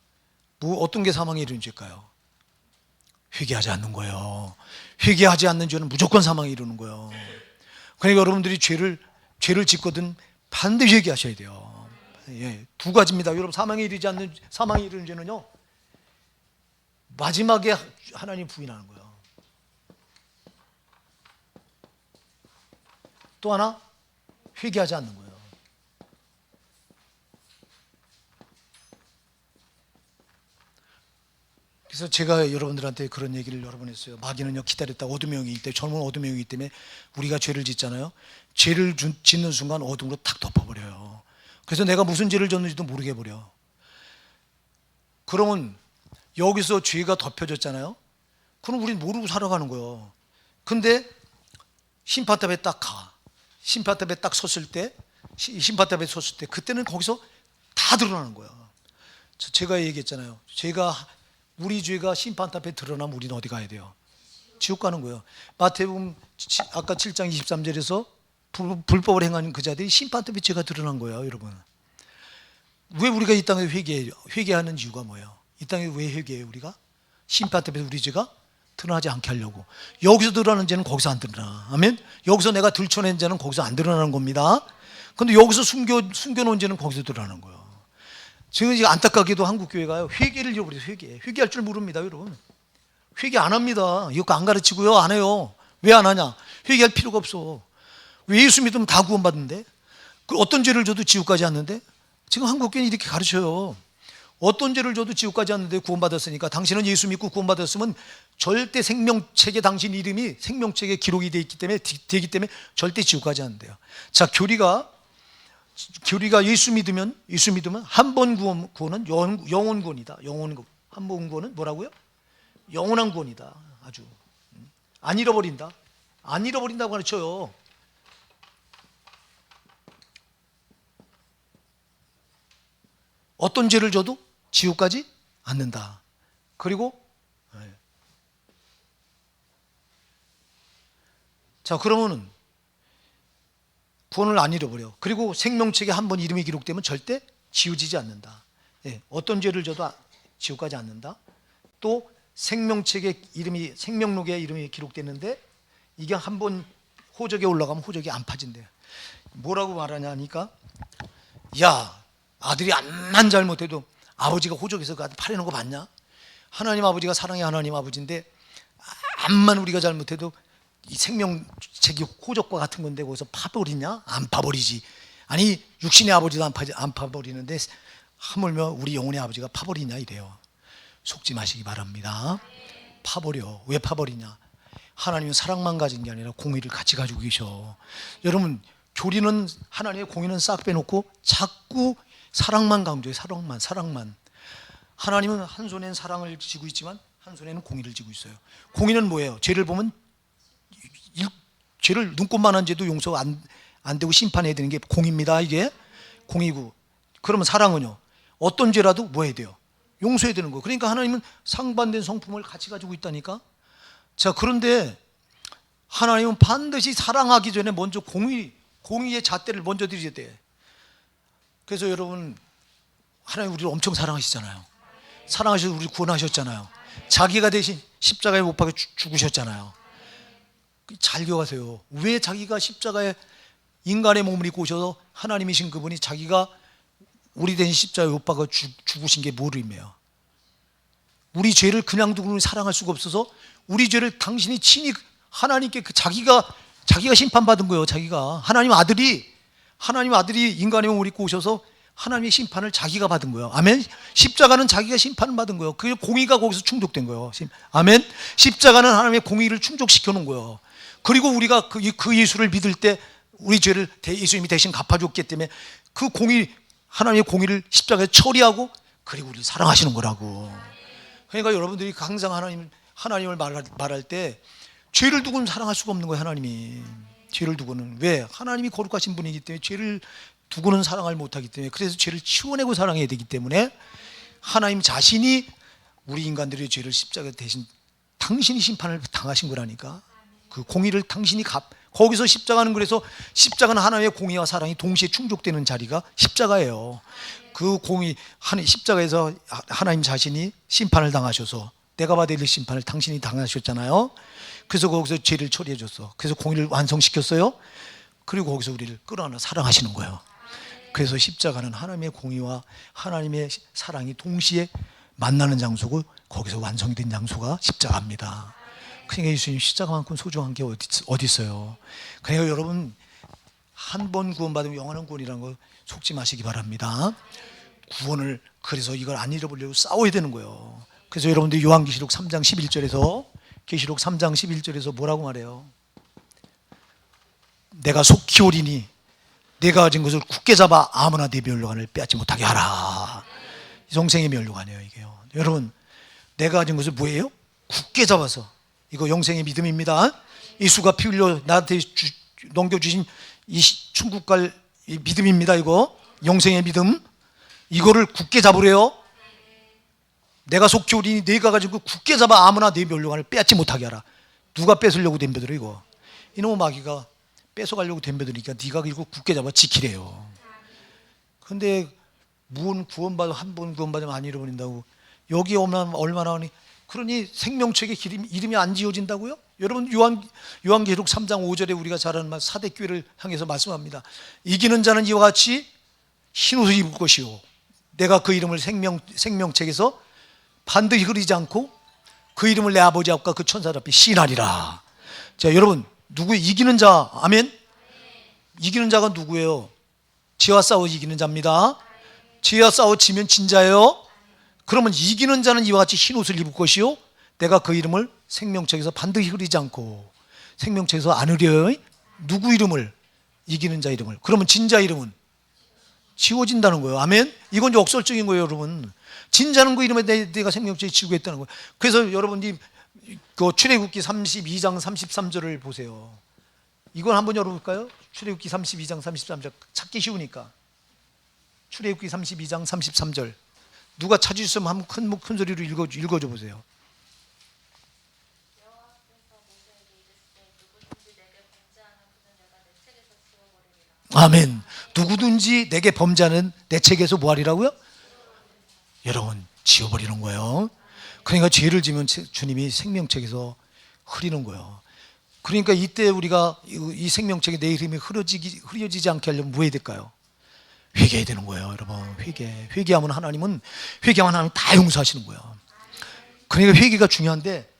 어떤 게 사망에 이르는 죄일까요? 회개하지 않는 거예요. 회개하지 않는 죄는 무조건 사망에 이르는 거예요. 그러니까 여러분들이 죄를 짓거든 반드시 회개하셔야 돼요. 두 가지입니다. 여러분, 사망에 이르는 죄는요, 마지막에 하나님 부인하는 거예요. 또 하나, 회개하지 않는 거예요. 그래서 제가 여러분들한테 그런 얘기를 여러 번 했어요. 마귀는요, 기다렸다. 어둠의 영이기 때문에, 젊은 어둠의 영이기 때문에 우리가 죄를 짓잖아요. 죄를 짓는 순간 어둠으로 탁 덮어버려요. 그래서 내가 무슨 죄를 졌는지도 모르게 해버려. 그러면 여기서 죄가 덮여졌잖아요. 그럼 우리는 모르고 살아가는 거예요. 근데 심판탑에 딱 가. 심판탑에 섰을 때 그때는 거기서 다 드러나는 거야. 제가 얘기했잖아요. 우리 죄가 심판탑에 드러나면 우리는 어디 가야 돼요? 지옥 가는 거예요. 마태복음 아까 7장 23절에서 불법을 행하는 그 자들이 심판탑에 죄가 드러난 거예요, 여러분. 왜 우리가 이 땅에 회개하는 이유가 뭐예요? 이 땅에 왜 회개해요, 우리가? 심판탑에 우리 죄가 드러나지 않게 하려고. 여기서 드러나는 죄는 거기서 안 드러나. 아멘. 여기서 내가 들춰낸 죄는 거기서 안 드러나는 겁니다. 근데 여기서 숨겨놓은 죄는 거기서 드러나는 거예요. 지금 이제 안타깝게도 한국 교회가요, 회개를 잃어버려요. 회개할 줄 모릅니다, 여러분. 회개 안 합니다. 이거 안 가르치고요, 안 해요. 왜 안 하냐? 회개할 필요가 없어. 왜 예수 믿으면 다 구원받는데? 그 어떤 죄를 져도 지옥 가지 않는데? 지금 한국 교회는 이렇게 가르쳐요. 어떤 죄를 져도 지옥 가지 않는데 구원받았으니까, 당신은 예수 믿고 구원받았으면 절대 생명책에 당신 이름이 생명책에 기록이 되기 때문에 절대 지옥 가지 않는데요. 자, 교리가 예수 믿으면 한 번 구원은 영원 구원이다. 영원 구원. 한 번 구원은 뭐라고요? 영원한 구원이다. 아주 안 잃어버린다. 안 잃어버린다고 가르쳐요. 어떤 죄를 져도 지옥 가지 않는다. 그리고 자, 그러면은 구원을 안 잃어버려. 그리고 생명책에 한 번 이름이 기록되면 절대 지워지지 않는다. 어떤 죄를 져도 지옥 가지 않는다. 또 생명록에 이름이 기록됐는데 이게 한 번 호적에 올라가면 호적이 안 파진대요. 뭐라고 말하냐 하니까, 야, 아들이 암만 잘못해도 아버지가 호적에서 그 아들 팔아놓은 거 봤냐? 하나님 아버지가 사랑의 하나님 아버지인데 암만 우리가 잘못해도 이 생명책이 호적과 같은 건데 거기서 파버리냐? 안 파버리지. 아니, 육신의 아버지도 안 파버리는데 하물며 우리 영혼의 아버지가 파버리냐 이래요. 속지 마시기 바랍니다. 파버려. 왜 파버리냐? 하나님은 사랑만 가진 게 아니라 공의를 같이 가지고 계셔. 여러분, 교리는 하나님의 공의는 싹 빼놓고 자꾸 사랑만 강조해. 사랑만. 하나님은 한 손에는 사랑을 쥐고 있지만 한 손에는 공의를 쥐고 있어요. 공의는 뭐예요? 죄를 보면 죄를 눈꽃만한 죄도 용서 안 되고 심판해야 되는 게 공의입니다. 이게 공의고. 그러면 사랑은요, 어떤 죄라도 뭐 해야 돼요? 용서해야 되는 거예요. 그러니까 하나님은 상반된 성품을 같이 가지고 있다니까. 자, 그런데 하나님은 반드시 사랑하기 전에 먼저 공의의 잣대를 먼저 드려야 돼. 그래서 여러분, 하나님 우리를 엄청 사랑하시잖아요. 사랑하셔서 우리 구원하셨잖아요. 자기가 대신 십자가에 못 박혀 죽으셨잖아요. 잘 기억하세요. 왜 자기가 십자가에 인간의 몸을 입고 오셔서 하나님이신 그분이 자기가 우리 대신 십자가에 못 박혀 죽으신 게 뭐를 의미해요? 우리 죄를 그냥 두고 사랑할 수가 없어서 우리 죄를 당신이 친히 하나님께 자기가 심판받은 거예요. 자기가 하나님 아들이 인간의 몸을 입고 오셔서 하나님의 심판을 자기가 받은 거예요. 아멘. 십자가는 자기가 심판을 받은 거예요. 그 공의가 거기서 충족된 거예요. 아멘. 십자가는 하나님의 공의를 충족시켜 놓은 거예요. 그리고 우리가 그 예수를 믿을 때 우리 죄를 예수님이 대신 갚아줬기 때문에 그 하나님의 공의를 십자가에 처리하고 그리고 우리를 사랑하시는 거라고. 그러니까 여러분들이 항상 하나님을 말할 때 죄를 두고는 사랑할 수가 없는 거예요. 하나님이 죄를 두고는. 왜? 하나님이 거룩하신 분이기 때문에 죄를 두고는 사랑을 못하기 때문에, 그래서 죄를 치워내고 사랑해야 되기 때문에 하나님 자신이 우리 인간들의 죄를 십자가 대신 당신이 심판을 당하신 거라니까. 그 공의를 당신이 거기서 십자가는, 그래서 십자가는 하나님의 공의와 사랑이 동시에 충족되는 자리가 십자가예요. 그 십자가에서 하나님 자신이 심판을 당하셔서 내가 받아야 될 심판을 당신이 당하셨잖아요. 그래서 거기서 죄를 처리해 줬어. 그래서 공의를 완성시켰어요. 그리고 거기서 우리를 끌어안아 사랑하시는 거예요. 그래서 십자가는 하나님의 공의와 하나님의 사랑이 동시에 만나는 장소고 거기서 완성이 된 장소가 십자가입니다. 그러니까 예수님 십자가만큼 소중한 게 어디 있어요. 그러니까 여러분, 한 번 구원받으면 영원한 구원이라는 거 속지 마시기 바랍니다. 구원을, 그래서 이걸 안 잃어버리려고 싸워야 되는 거예요. 그래서 여러분들 요한계시록 3장 11절에서 뭐라고 말해요? 내가 속히 오리니 내가 가진 것을 굳게 잡아 아무나 내 멸류관을 빼앗지 못하게 하라. 영생의 멸류관이에요, 이게요. 여러분, 내가 가진 것을 뭐예요? 굳게 잡아서. 이거 영생의 믿음입니다. 예수가 피 흘려 나한테 넘겨주신 이 천국 갈 이 믿음입니다. 이거 영생의 믿음. 이거를 굳게 잡으래요. 내가 속히 오리니 내가 가지고 굳게 잡아 아무나 내 멸류관을 빼앗지 못하게 하라. 누가 뺏으려고 덤벼들어 이거? 이놈의 마귀가 뺏어가려고 덤벼드니까 네가 이거 굳게 잡아 지키래요. 근데 무슨 구원받아 한 번 구원받으면 안 잃어버린다고. 여기 오면 얼마나 하니 그러니 생명책에 이름이 안 지어진다고요? 여러분 요한계시록 3장 5절에 우리가 잘 아는 말 사대교회를 향해서 말씀합니다. 이기는 자는 이와 같이 흰옷을 입을 것이요 내가 그 이름을 생명책에서 반드시 흐리지 않고 그 이름을 내 아버지 앞과 그 천사들 앞에 시인하리라. 자, 여러분 누구 이기는 자? 아멘. 이기는 자가 누구예요? 지와 싸워 이기는 자입니다. 지와 싸워 지면 진자예요. 그러면 이기는 자는 이와 같이 흰옷을 입을 것이요 내가 그 이름을 생명책에서 반드시 흐리지 않고 생명책에서 안 흐려요. 누구 이름을? 이기는 자 이름을. 그러면 진자 이름은 지워진다는 거예요. 아멘. 이건 이제 역설적인 거예요, 여러분. 진자는 그 이름에 내가 생명책에 지우겠다는 거예요. 그래서 여러분이 그 출애굽기 32장 33절을 보세요. 이건 한번 열어볼까요? 출애굽기 32장 33절 찾기 쉬우니까. 출애굽기 32장 33절 누가 찾으셨으면 한번 큰 소리로 읽어줘 보세요. 아멘. 누구든지 내게 범죄하는 내 책에서 뭐하리라고요? 여러분 지워버리는 거예요. 그러니까 죄를 지면 주님이 생명책에서 흐리는 거예요. 그러니까 이때 우리가 이 생명책에 내 이름이 흐려지지 않게 하려면 뭐 해야 될까요? 회개해야 되는 거예요, 여러분. 회개하면 하나님은 다 용서하시는 거예요. 그러니까 회개가 중요한데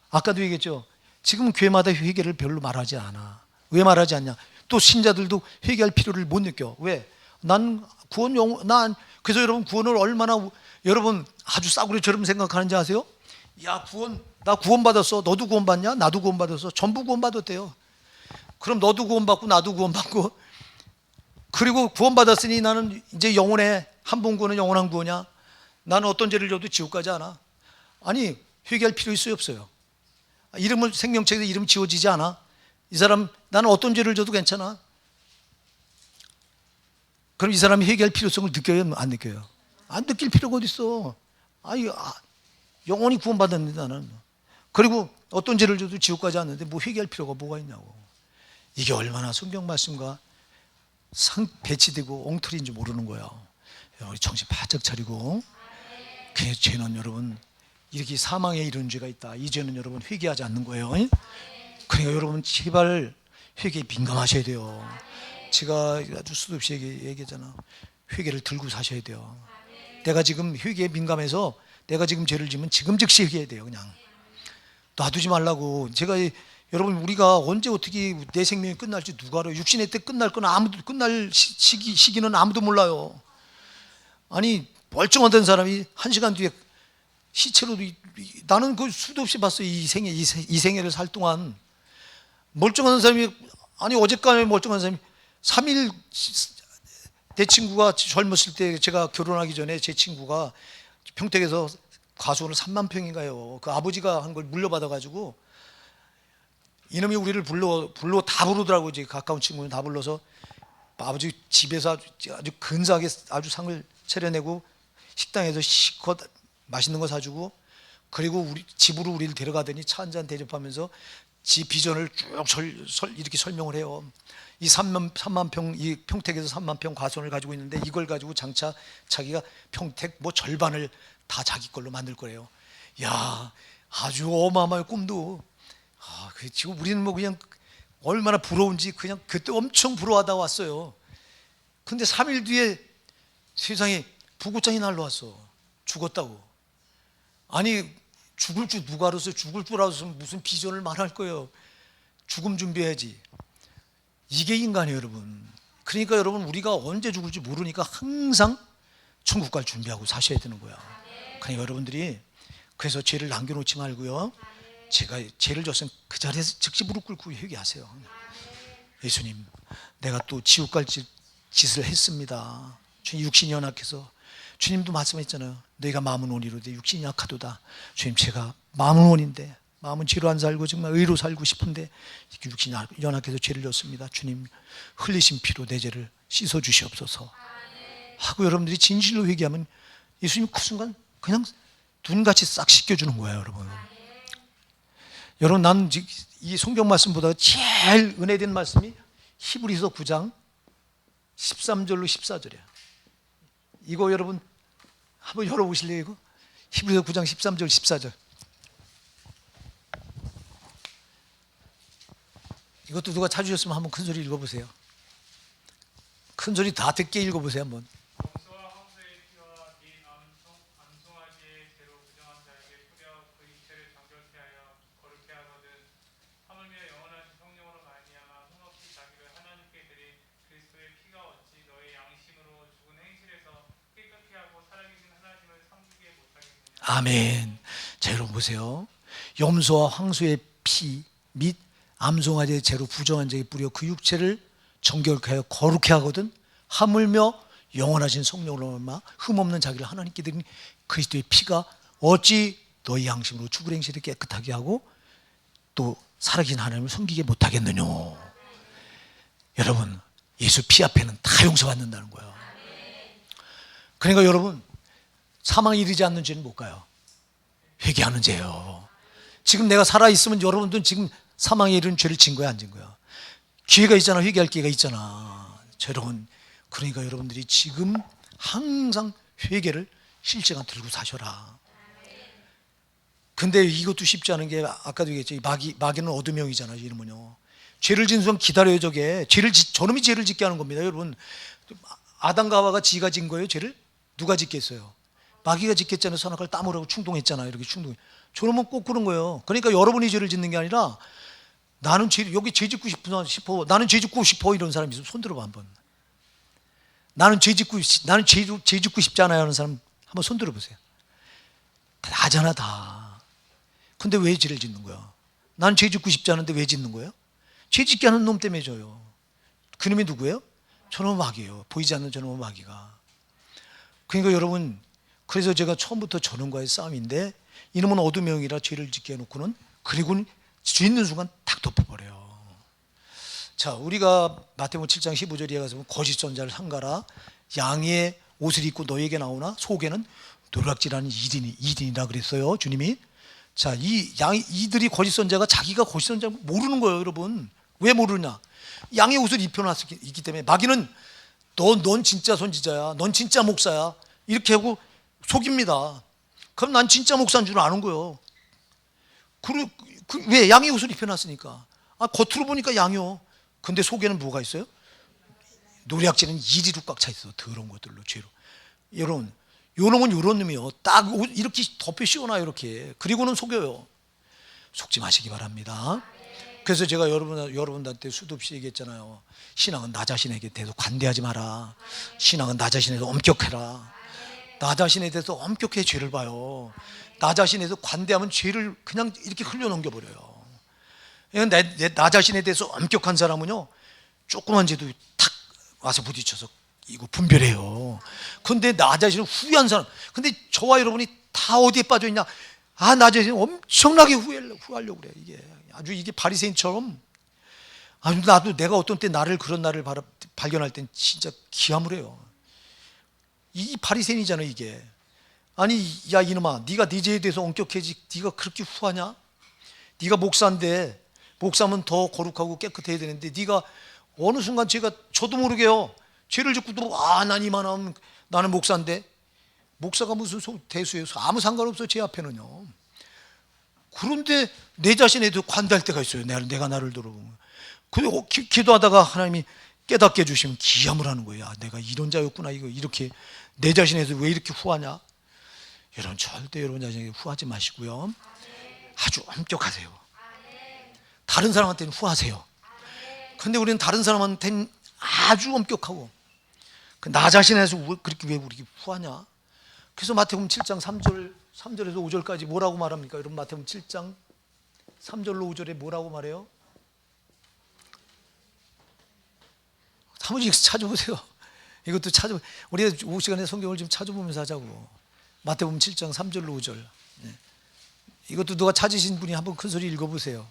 아까도 얘기했죠. 지금 교회마다 회개를 별로 말하지 않아. 왜 말하지 않냐? 또 신자들도 회개할 필요를 못 느껴. 왜? 난 그래서 여러분 구원을 얼마나 여러분 아주 싸구려처럼 생각하는지 아세요? 야 나 구원받았어. 너도 구원받냐? 나도 구원받았어. 전부 구원받았대요. 그럼 너도 구원받고 나도 구원받고 그리고 구원받았으니 나는 이제 영원해. 한 번 구원은 영원한 구원이야. 나는 어떤 죄를 져도 지옥 가지 않아. 아니 회개할 필요 있어요 없어요? 이름을 생명책에 이름 지워지지 않아? 이 사람 나는 어떤 죄를 져도 괜찮아. 그럼 이 사람이 회개할 필요성을 느껴요 안 느껴요? 안 느낄 필요가 어디 있어. 영원히 구원받았는데 나는. 그리고 어떤 죄를 져도 지옥 가지 않는데 뭐 회개할 필요가 뭐가 있냐고. 이게 얼마나 성경 말씀과 배치되고 엉터리인지 모르는 거예요. 우리 정신 바짝 차리고. 그 죄는 여러분 이렇게 사망에 이르는 죄가 있다. 이 죄는 여러분 회개하지 않는 거예요. 그러니까 여러분 제발 회개에 민감하셔야 돼요. 제가 아주 수도 없이 얘기했잖아. 회개를 들고 사셔야 돼요. 내가 지금 회개에 민감해서 내가 지금 죄를 지면 지금 즉시 회개해야 돼요. 그냥 놔두지 말라고. 제가 여러분 우리가 언제 어떻게 내 생명이 끝날지 누가 알아요? 육신의 때 끝날 시기는 아무도 몰라요. 아니 멀쩡하던 사람이 1시간 뒤에 시체로도 나는 그 수도 없이 봤어요. 이 생애를 살 동안 멀쩡한 사람이 아니 어젯밤에 멀쩡한 사람이 3일 내 친구가 젊었을 때 제가 결혼하기 전에 제 친구가 평택에서 과수원을 3만 평인가요? 그 아버지가 한 걸 물려받아가지고 이놈이 우리를 불러 다 부르더라고요. 이제 가까운 친구는 다 불러서 아버지 집에서 아주 근사하게 아주 상을 차려내고 식당에서 실컷 맛있는 거 사주고 그리고 우리 집으로 우리를 데려가더니 차 한잔 대접하면서 지 비전을 쭉 이렇게 설명을 해요. 이 3만 평, 이 평택에서 3만 평 과수원을 가지고 있는데 이걸 가지고 장차 자기가 평택 뭐 절반을 다 자기 걸로 만들 거래요. 야, 아주 어마어마한 꿈도. 지금 우리는 뭐 그냥 얼마나 부러운지 그냥 그때 엄청 부러워하다 왔어요. 근데 3일 뒤에 세상에 부고장이 날라왔어. 죽었다고. 아니 죽을 줄 누가 알았어요? 죽을 줄 알았으면 무슨 비전을 말할 거예요. 죽음 준비해야지. 이게 인간이에요, 여러분. 그러니까 여러분 우리가 언제 죽을지 모르니까 항상 천국 갈 준비하고 사셔야 되는 거야. 그러니까 여러분들이 그래서 죄를 남겨놓지 말고요. 제가 죄를 졌으면 그 자리에서 즉시 무릎 꿇고 회개하세요. 예수님, 내가 또 지옥 갈 짓을 했습니다. 주님 육신이 연약해서. 주님도 말씀했잖아요. 너희가 마음은 온이로되 육신이 약하도다. 주님 제가 마음은 온인데 마음은 죄로 안 살고 정말 의로 살고 싶은데 육신이 연약해서 죄를 졌습니다. 주님 흘리신 피로 내 죄를 씻어 주시옵소서 하고 여러분들이 진실로 회개하면 예수님 그 순간 그냥 눈같이 싹 씻겨주는 거예요. 여러분, 여러분 나는 이 성경 말씀보다 제일 은혜된 말씀이 히브리서 9장 13절로 14절이에요. 이거 여러분 한번 열어보실래요? 이거 히브리서 9장 13절 14절 이것도 누가 찾으셨으면 한번 큰 소리 읽어보세요. 큰 소리 다 듣게 읽어보세요 한번. 용서와 황소의 피와 네 암송아지의 죄로 부정한 자에게 뿌려 그 이체를 정결케 하여 거룩케 하거든. 하물며 영원하신 성령으로 말미암아 흠없이 자기를 하나님께 드린 그리스도의 피가 어찌 너의 양심으로 죽은 행실에서 깨끗게 하고 살아계신 하나님을 섬기게 못하겠느냐. 아멘. 자, 여러분 보세요. 염소와 황소의 피 및 암송아지의 죄로 부정한 자에게 뿌려 그 육체를 정결케 하여 거룩케 하거든. 하물며 영원하신 성령으로 말미암아 흠없는 자기를 하나님께 드린 그리스도의 피가 어찌 너희 양심으로 죽을 행실을 깨끗하게 하고 또 살아계신 하나님을 섬기게 못하겠느냐. 여러분, 예수 피 앞에는 다 용서받는다는 거예요. 그러니까 여러분, 사망에 이르지 않는 죄는 못 가요. 회개하는 죄요. 지금 내가 살아있으면 여러분들은 지금 사망에 이르는 죄를 진 거야, 안 진 거야? 기회가 있잖아. 회개할 기회가 있잖아. 자, 여러분, 그러니까 여러분들이 지금 항상 회개를 실제가 들고 사셔라. 근데 이것도 쉽지 않은 게 아까도 얘기했죠. 마귀는 어둠형이잖아요. 이름은요. 죄를 짓는 순간 기다려요. 저놈이 죄를 짓게 하는 겁니다. 여러분, 아담과 하와가 지가 진 거예요. 죄를 누가 짓겠어요? 마귀가 짓겠잖아요. 선악을 따먹으라고 충동했잖아요. 이렇게 충동. 저놈은 꼭 그런 거예요. 그러니까 여러분이 죄를 짓는 게 아니라 나는 여기 죄 짓고 싶어. 나는 죄 짓고 싶어. 이런 사람이 있으면 손 들어봐 한번. 나는 죄 짓고 싶지 않아요 하는 사람 한번 손 들어보세요. 다잖아 다. 근데 왜 죄를 짓는 거야? 나는 죄 짓고 싶지 않은데 왜 짓는 거예요? 죄 짓게 하는 놈 때문에 져요. 그놈이 누구예요? 저놈은 마귀예요. 보이지 않는 저놈은 마귀가. 그러니까 여러분, 그래서 제가 처음부터 저놈과의 싸움인데 이놈은 어둠형이라 죄를 짓게 해놓고는 그리고는 짓는 순간 탁 덮어버려요. 자, 우리가 마태복음 7장 15절에 가서 보면 거짓 선자를 삼가라. 양의 옷을 입고 너에게 나오나 속에는 노략질하는 이딘이라 그랬어요. 주님이. 자, 이들이 거짓 선자가 자기가 거짓 선자 모르는 거예요, 여러분. 왜 모르냐? 양의 옷을 입혀놨기 때문에 마귀는 넌 진짜 선지자야. 넌 진짜 목사야. 이렇게 하고 속입니다. 그럼 난 진짜 목사인 줄 아는 거예요. 왜? 양의 옷을 입혀놨으니까. 겉으로 보니까 양이요. 근데 속에는 뭐가 있어요? 노략질은 이리로 꽉 차 있어. 더러운 것들로, 죄로. 여러분, 요놈은 요런 놈이요. 딱 이렇게 덮여 씌워놔요, 이렇게. 그리고는 속여요. 속지 마시기 바랍니다. 그래서 제가 여러분한테 수도 없이 얘기했잖아요. 신앙은 나 자신에게 대해서 관대하지 마라. 신앙은 나 자신에 대해서 엄격해라. 나 자신에 대해서 엄격해 죄를 봐요. 나 자신에 대해서 관대하면 죄를 그냥 이렇게 흘려넘겨버려요. 나 자신에 대해서 엄격한 사람은요, 조그만 죄도 탁 와서 부딪혀서 이거 분별해요. 근데 나 자신을 후회한 사람, 근데 저와 여러분이 다 어디에 빠져있냐? 나 자신을 엄청나게 후회하려고 그래. 이게 바리새인처럼. 나도 내가 어떤 때 그런 나를 발견할 땐 진짜 기함을 해요. 이 바리새인이잖아, 이게. 야, 이놈아, 네가 네 죄에 대해서 엄격해지, 네가 그렇게 후하냐? 네가 목사인데, 목사면 더 거룩하고 깨끗해야 되는데, 네가 어느 순간 저도 모르게요, 죄를 짓고도 난 이만하면 나는 목사인데. 목사가 무슨 대수예요? 아무 상관없어, 제 앞에는요. 그런데 내 자신에 대해 관대할 때가 있어요. 내가 나를 돌아보면. 그리고 기도하다가 하나님이 깨닫게 해주시면 기함을 하는 거예요. 내가 이런 자였구나. 이렇게 내 자신에 대해서 왜 이렇게 후하냐? 여러분, 절대 여러분 자신에게 후하지 마시고요. 아주 엄격하세요. 다른 사람한테는 후하세요. 근데 우리는 다른 사람한테는 아주 엄격하고, 나 자신에서 그렇게 왜 우리 후하냐? 그래서 마태복음 7장 3절에서 5절까지 뭐라고 말합니까? 여러분, 마태복음 7장 3절로 5절에 뭐라고 말해요? 한번 찾아보세요. 이것도 우리가 5시간에 성경을 좀 찾아보면서 하자고. 마태복음 7장 3절로 5절. 이것도 누가 찾으신 분이 한번 큰 소리 읽어보세요.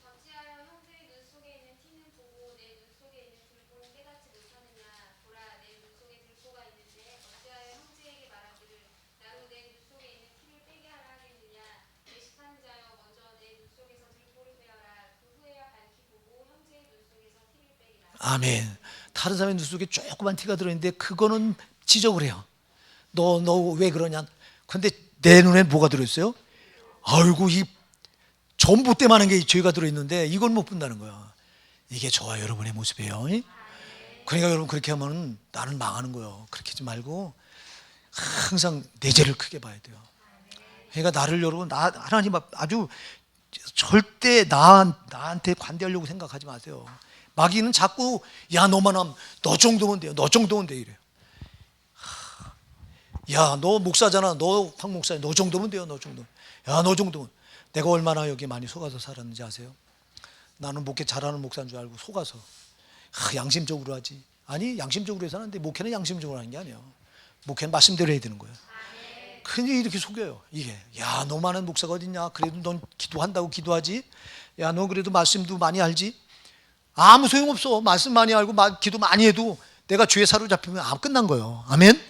어찌하여 형제의 눈 속에 있는 티는 보고 내 눈 속에 있는 들보는 깨닫지 못하느냐? 보라, 내 눈 속에 들보가 있는데 어찌하여 형제에게 말하기를 나로 내 눈 속에 있는 티를 빼게 하라 하겠느냐? 외식하는 자여, 먼저 내 눈 속에서 들보를 빼어라. 그 후에야 밝히 보고 형제의 눈 속에서 티를 빼기라. 아멘. 다른 사람의 눈 속에 조그만 티가 들어있는데 그거는 지적을 해요. 너 왜 그러냐? 근데 내 눈에 뭐가 들어있어요? 아이고, 이 전봇대만한 게 죄가 들어있는데 이걸 못 본다는 거야. 이게 저와 여러분의 모습이에요. 그러니까 여러분 그렇게 하면 나는 망하는 거예요. 그렇게 하지 말고 항상 내 죄를 크게 봐야 돼요. 그러니까 나를 여러분 하나님 아주 절대 나한테 관대하려고 생각하지 마세요. 마귀는 자꾸 야 너만 하면 너 정도면 돼요. 너 정도면 돼 이래요. 야 너 목사잖아. 너 황 목사야. 너 정도면 돼요. 너 정도. 야 너 정도면. 내가 얼마나 여기 많이 속아서 살았는지 아세요? 나는 목회 잘하는 목사인 줄 알고 속아서 양심적으로 하지. 아니 양심적으로 해서 하는데 목회는 양심적으로 하는 게 아니에요. 목회는 말씀대로 해야 되는 거예요. 근데 이렇게 속여요. 이게 야 너만한 목사가 어딨냐. 그래도 넌 기도한다고 기도하지. 야 너 그래도 말씀도 많이 알지. 아무 소용없어. 말씀 많이 알고 기도 많이 해도 내가 죄에 사로잡히면 끝난 거예요. 아멘.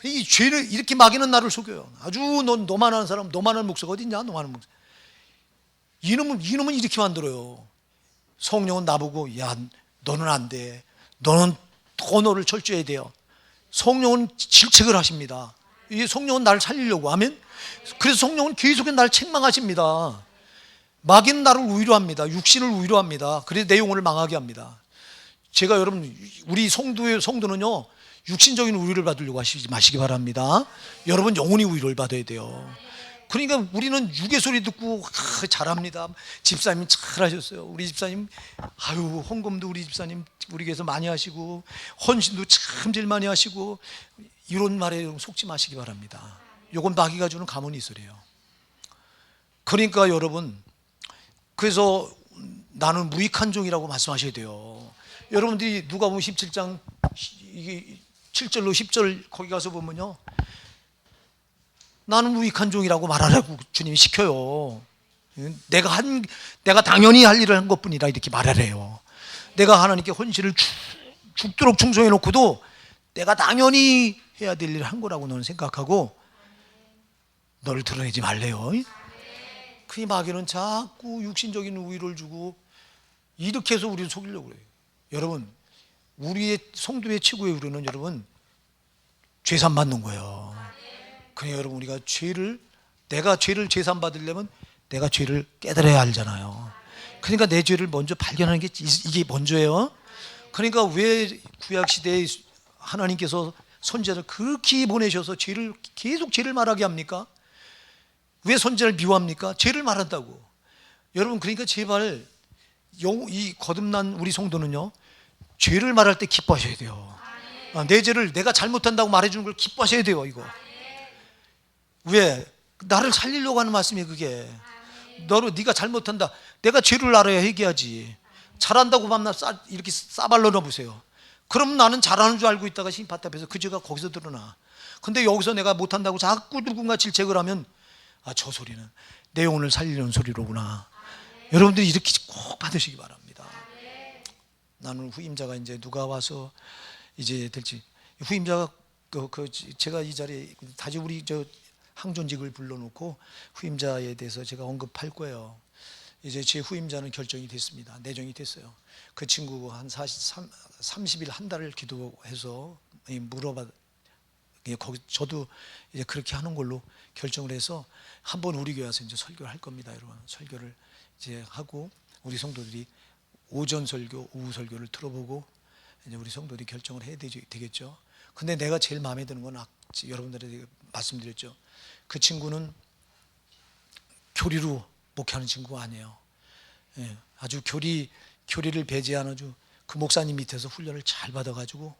이 죄를 이렇게 마귀는 나를 속여요. 아주 너만한 사람, 너만한 목사가 어딨냐. 너만한 목사. 이놈은 이렇게 만들어요. 성령은 나보고 야 너는 안 돼. 너는 언어를 철저해야 돼요. 성령은 질책을 하십니다. 이 성령은 나를 살리려고. 아멘. 그래서 성령은 계속해서 나를 책망하십니다. 마귀는 나를 위로합니다. 육신을 위로합니다. 그래서 내 영혼을 망하게 합니다. 제가 여러분 우리 성도는요 육신적인 위로를 받으려고 하시지 마시기 바랍니다. 여러분 영혼이 위로를 받아야 돼요. 그러니까 우리는 육의 소리 듣고 잘합니다. 집사님 잘하셨어요. 우리 집사님 헌금도 우리 집사님 우리 교회에서 많이 하시고 헌신도 참 제일 많이 하시고 이런 말에 속지 마시기 바랍니다. 요건 마귀가 주는 가문이설이에요. 그러니까 여러분 그래서 나는 무익한 종이라고 말씀하셔야 돼요. 여러분들이 누가복음 17장 7절로 10절 거기 가서 보면요 나는 무익한 종이라고 말하라고 주님이 시켜요. 내가 당연히 할 일을 한 것뿐이라 이렇게 말하래요. 내가 하나님께 헌신을 죽도록 충성해 놓고도 내가 당연히 해야 될 일을 한 거라고 너는 생각하고 너를 드러내지 말래요. 그 마귀는 자꾸 육신적인 우위를 주고 이렇게 해서 우리를 속이려고 그래요. 여러분 우리의 성도의 최고의 우려는 여러분 죄산 받는 거예요. 그러니까 여러분 우리가 내가 죄를 죄산 받으려면 내가 죄를 깨달아야 알잖아요. 그러니까 내 죄를 먼저 발견하는 게 이게 먼저예요. 그러니까 왜 구약 시대에 하나님께서 선지자를 그렇게 보내셔서 계속 죄를 말하게 합니까? 왜 선지자를 미워합니까? 죄를 말한다고. 여러분 그러니까 제발 이 거듭난 우리 성도는요 죄를 말할 때 기뻐하셔야 돼요. 내 죄를 내가 잘못한다고 말해주는 걸 기뻐하셔야 돼요. 이거 왜? 나를 살리려고 하는 말씀이에요. 그게 네가 잘못한다. 내가 죄를 알아야 얘기하지. 잘한다고 밤낮 이렇게 싸발로 넣어보세요. 그럼 나는 잘하는 줄 알고 있다가 심판 앞에서 그 죄가 거기서 드러나. 근데 여기서 내가 못한다고 자꾸 누군가 질책을 하면 저 소리는 내 영혼을 살리려는 소리로구나. 여러분들이 이렇게 꼭 받으시기 바랍니다. 나는 후임자가 이제 누가 와서 이제 될지 후임자가 제가 이 자리에 다시 우리 항존직을 불러놓고 후임자에 대해서 제가 언급할 거예요. 이제 제 후임자는 결정이 됐습니다. 내정이 됐어요. 그 친구 한 30일 한 달을 기도해서 거기 저도 이제 그렇게 하는 걸로 결정을 해서 한번 우리 교회 와서 이제 설교를 할 겁니다. 여러분 설교를 이제 하고 우리 성도들이 오전 설교, 오후 설교를 들어보고 이제 우리 성도들이 결정을 해야 되겠죠. 근데 내가 제일 마음에 드는 건 여러분들에게 말씀드렸죠. 그 친구는 교리로 목회하는 친구가 아니에요. 아주 교리를 배제하는 아주 그 목사님 밑에서 훈련을 잘 받아가지고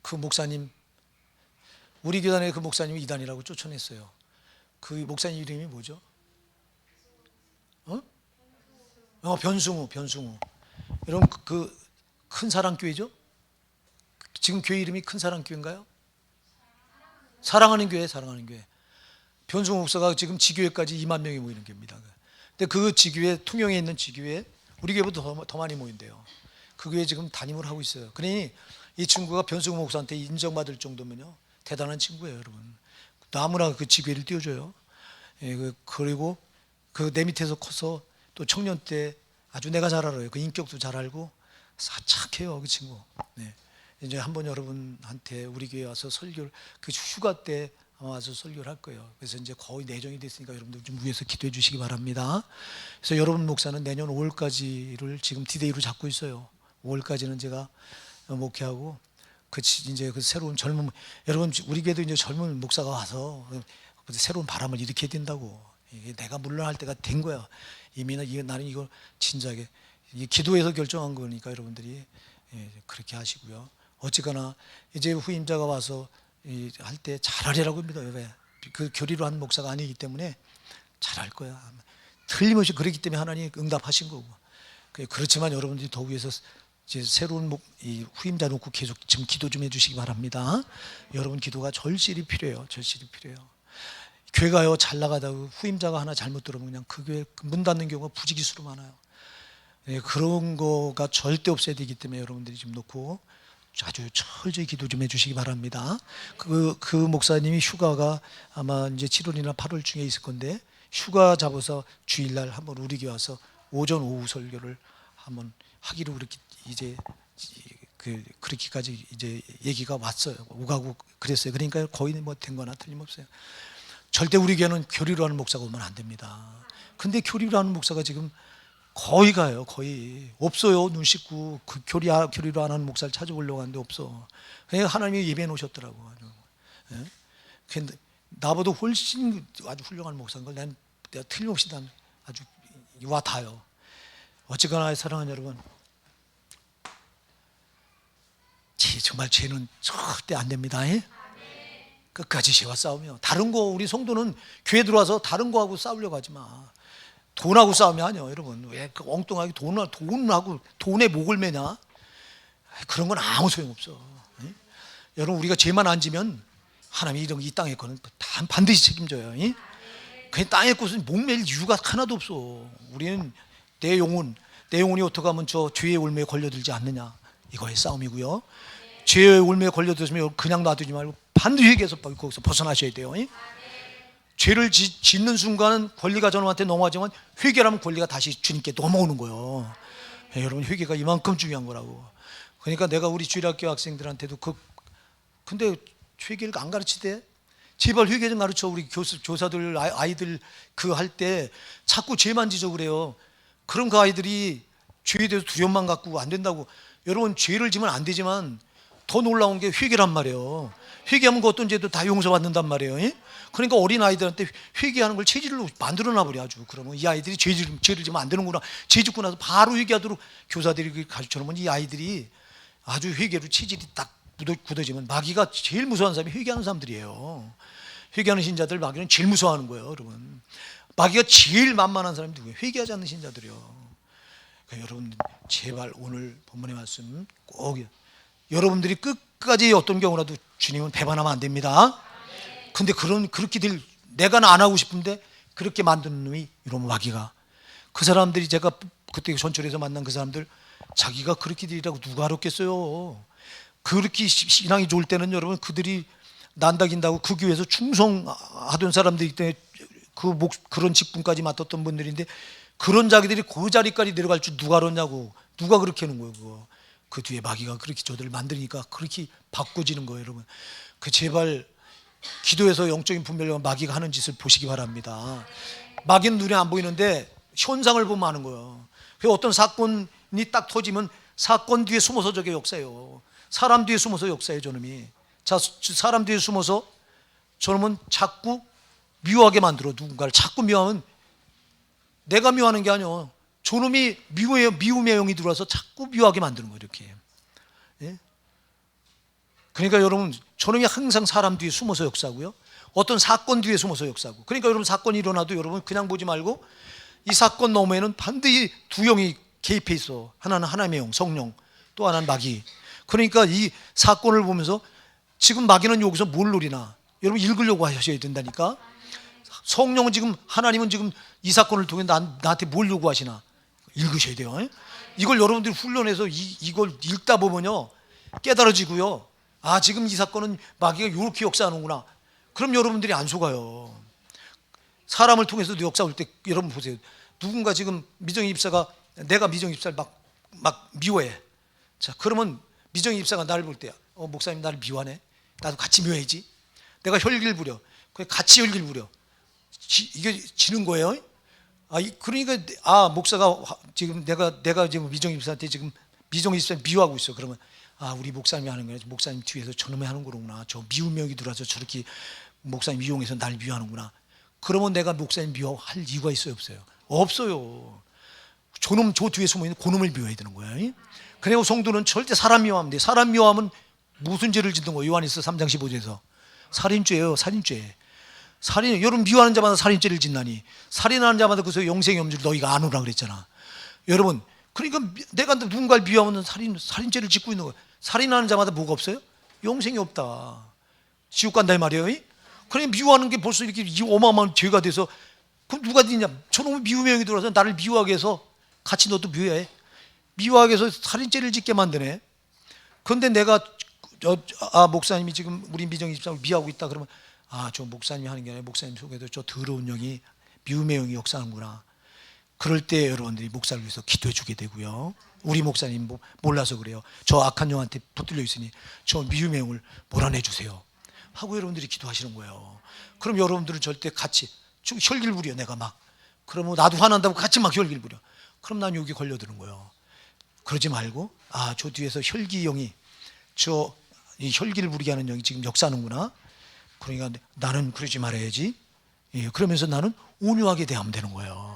그 목사님 우리 교단의 그 목사님이 이단이라고 쫓아냈어요. 그 목사님 이름이 뭐죠? 변승우. 여러분 그 큰 사랑교회죠? 지금 교회 이름이 큰 사랑교회인가요? 사랑하는 교회. 변승우 목사가 지금 지교회까지 2만 명이 모이는 교회입니다. 근데 그 지교회 통영에 있는 지교회 우리 교회보다 더 많이 모인대요. 그 교회 지금 담임을 하고 있어요. 그러니 이 친구가 변승우 목사한테 인정받을 정도면요 대단한 친구예요, 여러분. 아무나 그 지교회를 띄워줘요. 그리고 내 밑에서 커서 또 청년 때 아주 내가 잘 알아요. 그 인격도 잘 알고 착해요, 그 친구. 이제 한번 여러분한테 우리 교회 와서 설교를 그 휴가 때 와서 설교를 할 거예요. 그래서 이제 거의 내정이 됐으니까 여러분들 좀 위에서 기도해 주시기 바랍니다. 그래서 여러분 목사는 내년 5월까지를 지금 디데이로 잡고 있어요. 5월까지는 제가 목회하고 이제 그 새로운 젊은 여러분 우리 교회도 이제 젊은 목사가 와서 새로운 바람을 일으켜야 된다고. 이게 내가 물러날 때가 된 거야. 이미 나는 이거 진작에 기도해서 결정한 거니까 여러분들이 그렇게 하시고요. 어쨌거나 이제 후임자가 와서 할 때 잘하리라고 합니다. 왜? 그 교리로 한 목사가 아니기 때문에 잘할 거야. 틀림없이 그렇기 때문에 하나님이 응답하신 거고. 그렇지만 여러분들이 더 위해서 이제 새로운 이 후임자 놓고 계속 지금 기도 좀 해주시기 바랍니다. 여러분 기도가 절실히 필요해요. 절실히 필요해요. 교회가요 잘 나가다가 후임자가 하나 잘못 들어오면 그냥 그 교회 문 닫는 경우가 부지기수로 많아요. 그런 거가 절대 없어야 되기 때문에 여러분들이 좀 놓고 아주 철저히 기도 좀 해주시기 바랍니다. 그 목사님이 휴가가 아마 이제 7월이나 8월 중에 있을 건데 휴가 잡아서 주일날 한번 우리 교회 와서 오전 오후 설교를 한번 하기로 그렇게 이제 그렇게까지 이제 얘기가 왔어요. 오가고 그랬어요. 그러니까 거의 뭐 된 거나 틀림없어요. 절대 우리 교회는 교리로 하는 목사가 오면 안 됩니다. 근데 교리로 하는 목사가 지금 거의 가요. 거의 없어요. 눈 씻고 그 교리로 안 하는 목사를 찾아보려고 하는데 없어. 그러니까 하나님이 예배해 놓으셨더라고. 예? 근데 나보다 훨씬 아주 훌륭한 목사인 걸 내가 틀림없이 난 아주 와 닿아요. 어쨌거나 사랑하는 여러분, 정말 죄는 절대 안 됩니다. 예? 끝까지 죄와 싸우며 다른 거 우리 성도는 교회 들어와서 다른 거하고 싸우려고 하지 마. 돈하고 싸우면 아니요. 여러분 왜 그 엉뚱하게 돈하고 돈에 목을 매냐? 그런 건 아무 소용없어. 예? 여러분 우리가 죄만 안 지면 하나님이 이 땅의 거는 다 반드시 책임져요. 예? 그 땅의 것은 목맬 이유가 하나도 없어. 우리는 내 영혼이 어떻게 하면 저 죄의 올무에 걸려들지 않느냐, 이거의 싸움이고요. 죄의 올무에 걸려들면 그냥 놔두지 말고 반드시 회개해서 거기서 벗어나셔야 돼요. 예? 죄를 짓는 순간은 권리가 저놈한테 넘어가지만 회개하면 권리가 다시 주님께 넘어오는 거예요. 여러분 회개가 이만큼 중요한 거라고. 그러니까 내가 우리 주일학교 학생들한테도 근데 회개를 안 가르치대? 제발 회개 좀 가르쳐. 우리 교사들 아이들 할 때 자꾸 죄만 지져 그래요. 그럼 그 아이들이 죄에 대해서 두려움만 갖고 안 된다고. 여러분 죄를 지면 안 되지만 더 놀라운 게 회개란 말이에요. 회개하면 그 어떤 죄도 다 용서받는단 말이에요. 예? 그러니까 어린 아이들한테 회개하는 걸 체질로 만들어놔 버려 아주. 그러면 이 아이들이 죄를 지면 안 되는구나. 죄 짓고 나서 바로 회개하도록 교사들이 가르쳐놓으면 이 아이들이 아주 회개로 체질이 딱 굳어지면, 마귀가 제일 무서워하는 사람이 회개하는 사람들이에요. 회개하는 신자들 마귀는 제일 무서워하는 거예요. 여러분 마귀가 제일 만만한 사람이 누구예요? 회개하지 않는 신자들이요. 그러니까 여러분 제발 오늘 본문의 말씀 꼭 여러분들이 끝까지 어떤 경우라도 주님은 배반하면 안 됩니다. 근데 그렇게 내가 안 하고 싶은데 그렇게 만드는 놈이 이런 마귀가. 그 사람들이 제가 그때 전철에서 만난 그 사람들 자기가 그렇게 되리라고 누가 알았겠어요. 그렇게 신앙이 좋을 때는 여러분 그들이 난다긴다고 그 교회에서 충성하던 사람들이기 때문에 그런 직분까지 맡았던 분들인데 그런 자기들이 그 자리까지 내려갈 줄 누가 알았냐고. 누가 그렇게 하는 거예요. 그거. 그 뒤에 마귀가 그렇게 저들을 만드니까 그렇게 바꿔지는 거예요. 여러분 제발 기도해서 영적인 분별력과 마귀가 하는 짓을 보시기 바랍니다. 마귀는 눈에 안 보이는데 현상을 보면 아는 거예요. 어떤 사건이 딱 터지면 사건 뒤에 숨어서 저게 역사예요. 사람 뒤에 숨어서 역사예요. 저놈이 사람 뒤에 숨어서 저놈은 자꾸 미워하게 만들어. 누군가를 자꾸 미워하면 내가 미워하는 게 아니에요. 저놈이 미움의 영이 들어와서 자꾸 미워하게 만드는 거예요. 이렇게. 예? 그러니까 여러분 저놈이 항상 사람 뒤에 숨어서 역사하고요. 어떤 사건 뒤에 숨어서 역사하고. 그러니까 여러분 사건이 일어나도 여러분 그냥 보지 말고 이 사건 너머에는 반드시 두 영이 개입해 있어. 하나는 하나님의 영, 성령, 또 하나는 마귀. 그러니까 이 사건을 보면서 지금 마귀는 여기서 뭘 노리나 여러분 읽으려고 하셔야 된다니까. 성령은 지금 하나님은 지금 이 사건을 통해 나한테 뭘 요구하시나 읽으셔야 돼요. 이걸 여러분들이 훈련해서 이걸 읽다 보면요 깨달아지고요. 아 지금 이 사건은 마귀가 이렇게 역사하는구나. 그럼 여러분들이 안 속아요. 사람을 통해서도 역사 올 때 여러분 보세요. 누군가 지금 미정희 집사가 내가 미정희 집사를 막 미워해. 자 그러면 미정희 집사가 나를 볼 때 목사님 나를 미워하네. 나도 같이 미워해야지. 내가 혈기를 부려. 같이 열기를 부려. 이게 지는 거예요. 그러니까 목사가 지금 내가 지금 미정희 집사한테 지금 미정희 집사 미워하고 있어. 그러면 우리 목사님이 하는 거야. 목사님 뒤에서 저놈이 하는 거구나. 저 미운 명이 들어와서 저렇게 목사님 이용해서 날 미워하는구나. 그러면 내가 목사님 미워할 이유가 있어요, 없어요? 없어요. 저놈 저 뒤에 숨어 있는 그놈을 미워해야 되는 거야. 그리고 성도는 절대 사람 미워하면 돼. 사람 미워하면 무슨 죄를 짓는 거예요? 요한일서 3장 15절에서 살인죄예요. 살인죄. 여러분 미워하는 자마다 살인죄를 짓나니 살인하는 자마다 그래서 영생이 없는 줄 너희가 아노라 그랬잖아. 여러분 그러니까 내가 누군가를 미워하면 살인죄를 짓고 있는 거예요. 살인하는 자마다 뭐가 없어요? 영생이 없다. 지옥 간다 이 말이에요. 그러니 미워하는 게 벌써 이렇게 어마어마한 죄가 돼서 그럼 누가 되냐? 저놈의 미움의 영이 들어와서 나를 미워하게 해서 같이 너도 미워해. 미워하게 해서 살인죄를 짓게 만드네. 그런데 내가 목사님이 지금 우리 미정희 집사를 미워하고 있다 그러면 저 목사님이 하는 게 아니라 목사님 속에도 저 더러운 영이 미움의 영이 역사하는구나. 그럴 때 여러분들이 목사를 위해서 기도해 주게 되고요. 우리 목사님 몰라서 그래요. 저 악한 영한테 붙들려 있으니 저 미움의 영을 몰아내 주세요 하고 여러분들이 기도하시는 거예요. 그럼 여러분들은 절대 같이 혈기를 부려. 내가 막 그러면 나도 화난다고 같이 막 혈기를 부려. 그럼 난 여기 걸려드는 거예요. 그러지 말고 저 뒤에서 혈기 영이 이 혈기를 부리게 하는 영이 지금 역사하는구나. 그러니까 나는 그러지 말아야지. 그러면서 나는 온유하게 대하면 되는 거예요.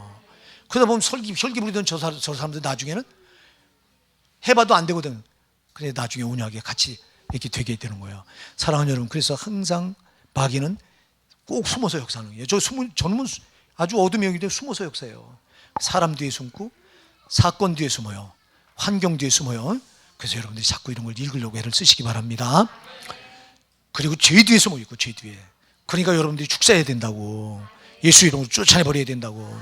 그러다 보면 혈기 부리던 저 사람들 나중에는 해봐도 안 되거든. 그래 나중에 온유하게 같이 이렇게 되게 되는 거예요. 사랑하는 여러분, 그래서 항상 마귀는 꼭 숨어서 역사하는 거예요. 저는 아주 어둠의 영이 되어 숨어서 역사해요. 사람 뒤에 숨고 사건 뒤에 숨어요. 환경 뒤에 숨어요. 그래서 여러분들이 자꾸 이런 걸 읽으려고 애를 쓰시기 바랍니다. 그리고 죄 뒤에 숨어 있고 죄 뒤에. 그러니까 여러분들이 축사해야 된다고. 예수 이름으로 쫓아내버려야 된다고.